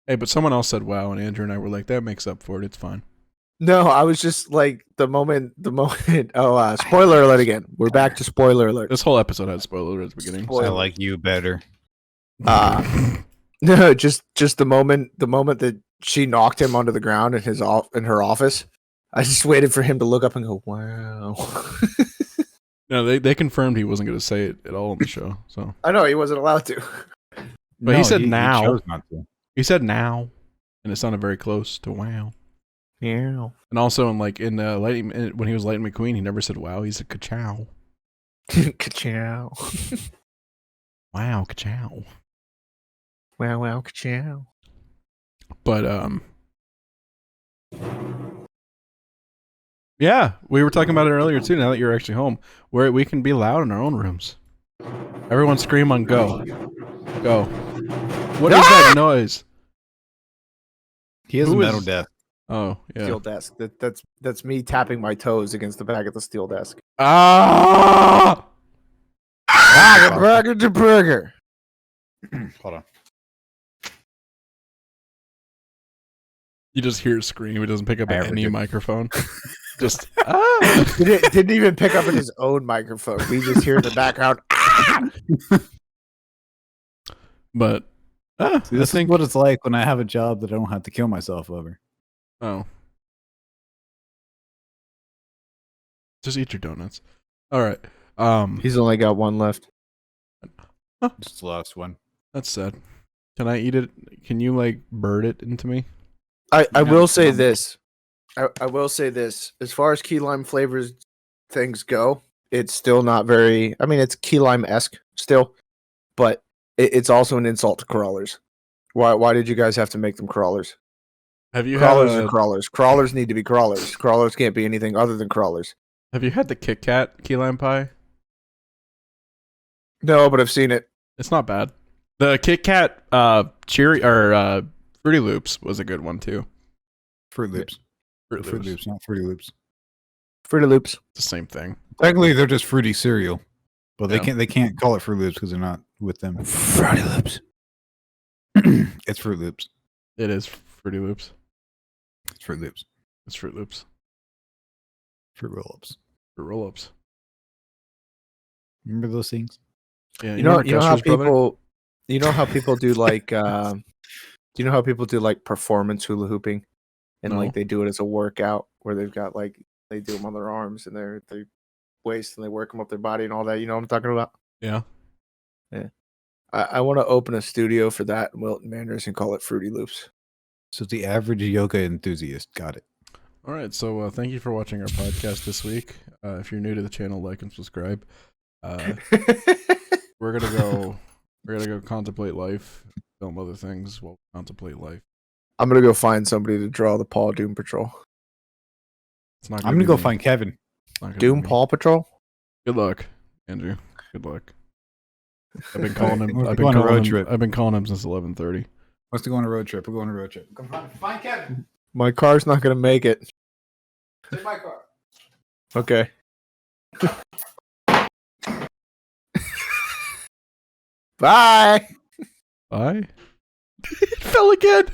[SPEAKER 1] Hey, but someone else said wow, and Andrew and I were like, that makes up for it. It's fine.
[SPEAKER 2] No, I was just like the moment. Oh, spoiler alert again. We're back to spoiler alert.
[SPEAKER 1] This whole episode had spoilers at the beginning.
[SPEAKER 2] Spoiler.
[SPEAKER 4] I like you better.
[SPEAKER 2] No, just the moment that she knocked him onto the ground in her office. I just waited for him to look up and go, "Wow."
[SPEAKER 1] No, they confirmed he wasn't going to say it at all on the show. So
[SPEAKER 2] I know he wasn't allowed to.
[SPEAKER 1] But he said now.
[SPEAKER 4] chose not to.
[SPEAKER 1] he said now, and it sounded very close to wow.
[SPEAKER 2] Yeah.
[SPEAKER 1] And also, when he was Lightning McQueen, he never said wow. He said ka-chow.
[SPEAKER 2] Ka-chow.
[SPEAKER 1] Wow, ka-chow.
[SPEAKER 2] Wow, ka-chow.
[SPEAKER 1] But Yeah, we were talking about it earlier too. Now that you're actually home, where we can be loud in our own rooms. Everyone scream on go. Go. What is that noise?
[SPEAKER 4] He has
[SPEAKER 1] Who
[SPEAKER 4] a metal
[SPEAKER 1] is-
[SPEAKER 4] death.
[SPEAKER 1] Oh, yeah.
[SPEAKER 2] Steel desk. That's me tapping my toes against the back of the steel desk.
[SPEAKER 1] Ah!
[SPEAKER 2] Burger to burger.
[SPEAKER 4] Hold on.
[SPEAKER 1] You just hear it scream. It doesn't pick up
[SPEAKER 4] I
[SPEAKER 1] at
[SPEAKER 4] ever
[SPEAKER 1] any
[SPEAKER 4] did.
[SPEAKER 1] microphone. Just ah!
[SPEAKER 2] Didn't even pick up in his own microphone. We just hear in the background.
[SPEAKER 1] But
[SPEAKER 4] See, this is what it's like when I have a job that I don't have to kill myself over.
[SPEAKER 1] Oh. Just eat your donuts. All right.
[SPEAKER 2] He's only got one left.
[SPEAKER 4] Just the last one.
[SPEAKER 1] That's sad. Can I eat it? Can you like bird it into me?
[SPEAKER 2] I will say this. I will say this. As far as key lime flavors things go, it's still not very. I mean, it's key lime esque still, but it's also an insult to crawlers. Why did you guys have to make them crawlers?
[SPEAKER 1] Have you
[SPEAKER 2] Crawlers
[SPEAKER 1] had
[SPEAKER 2] are crawlers. Crawlers need to be crawlers. Crawlers can't be anything other than crawlers.
[SPEAKER 1] Have you had the Kit Kat key lime pie?
[SPEAKER 2] No, but I've seen it.
[SPEAKER 1] It's not bad. The Kit Kat cherry or Fruity Loops was a good one too.
[SPEAKER 4] Fruit Loops.
[SPEAKER 1] Fruit
[SPEAKER 4] Fruit
[SPEAKER 1] Loops.
[SPEAKER 4] Loops, not Fruity Loops.
[SPEAKER 2] Fruity Loops.
[SPEAKER 1] It's the same thing.
[SPEAKER 4] Technically, they're just fruity cereal, but
[SPEAKER 1] Yeah.
[SPEAKER 4] they can't call it Fruit Loops because they're not with them.
[SPEAKER 2] Fruity Loops.
[SPEAKER 4] It's Fruit Loops.
[SPEAKER 1] It is Fruity Loops.
[SPEAKER 4] It's Fruit Loops.
[SPEAKER 1] It's Fruit Loops.
[SPEAKER 4] Fruit Roll-Ups.
[SPEAKER 1] Fruit roll-ups.
[SPEAKER 4] Remember those things?
[SPEAKER 1] Yeah,
[SPEAKER 2] You know
[SPEAKER 1] remember
[SPEAKER 2] how
[SPEAKER 1] Kester's brother?
[SPEAKER 2] people. You know how people do like. Do you know how people do like performance hula hooping, and
[SPEAKER 1] No.
[SPEAKER 2] like they do it as a workout where they've got like they do them on their arms and their waist and they work them up their body and all that. You know what I'm talking about?
[SPEAKER 1] Yeah.
[SPEAKER 2] I want to open a studio for that in Wilton Manors and call it Fruity Loops.
[SPEAKER 4] So the average yoga enthusiast got it.
[SPEAKER 1] All right. So thank you for watching our podcast this week. If you're new to the channel, like and subscribe. We're gonna go. We're gonna go contemplate life, film other things while we contemplate life.
[SPEAKER 2] I'm gonna go find somebody to draw the Paw Doom Patrol.
[SPEAKER 1] It's not.
[SPEAKER 4] I'm gonna go
[SPEAKER 1] be me.
[SPEAKER 4] find Kevin.
[SPEAKER 1] It's not gonna
[SPEAKER 2] Doom
[SPEAKER 1] be me.
[SPEAKER 2] Paw Patrol.
[SPEAKER 1] Good luck, Andrew. Good luck. I've been calling him.
[SPEAKER 4] We're
[SPEAKER 1] I've been
[SPEAKER 4] going on a
[SPEAKER 1] calling
[SPEAKER 4] road
[SPEAKER 1] him.
[SPEAKER 4] trip.
[SPEAKER 1] I've been calling him since 11:30.
[SPEAKER 4] Wants to go on a road trip. We're going on a road trip.
[SPEAKER 3] Find Kevin.
[SPEAKER 2] My car's not gonna make it.
[SPEAKER 3] Take my car.
[SPEAKER 2] Okay. Bye.
[SPEAKER 1] Bye. It fell again.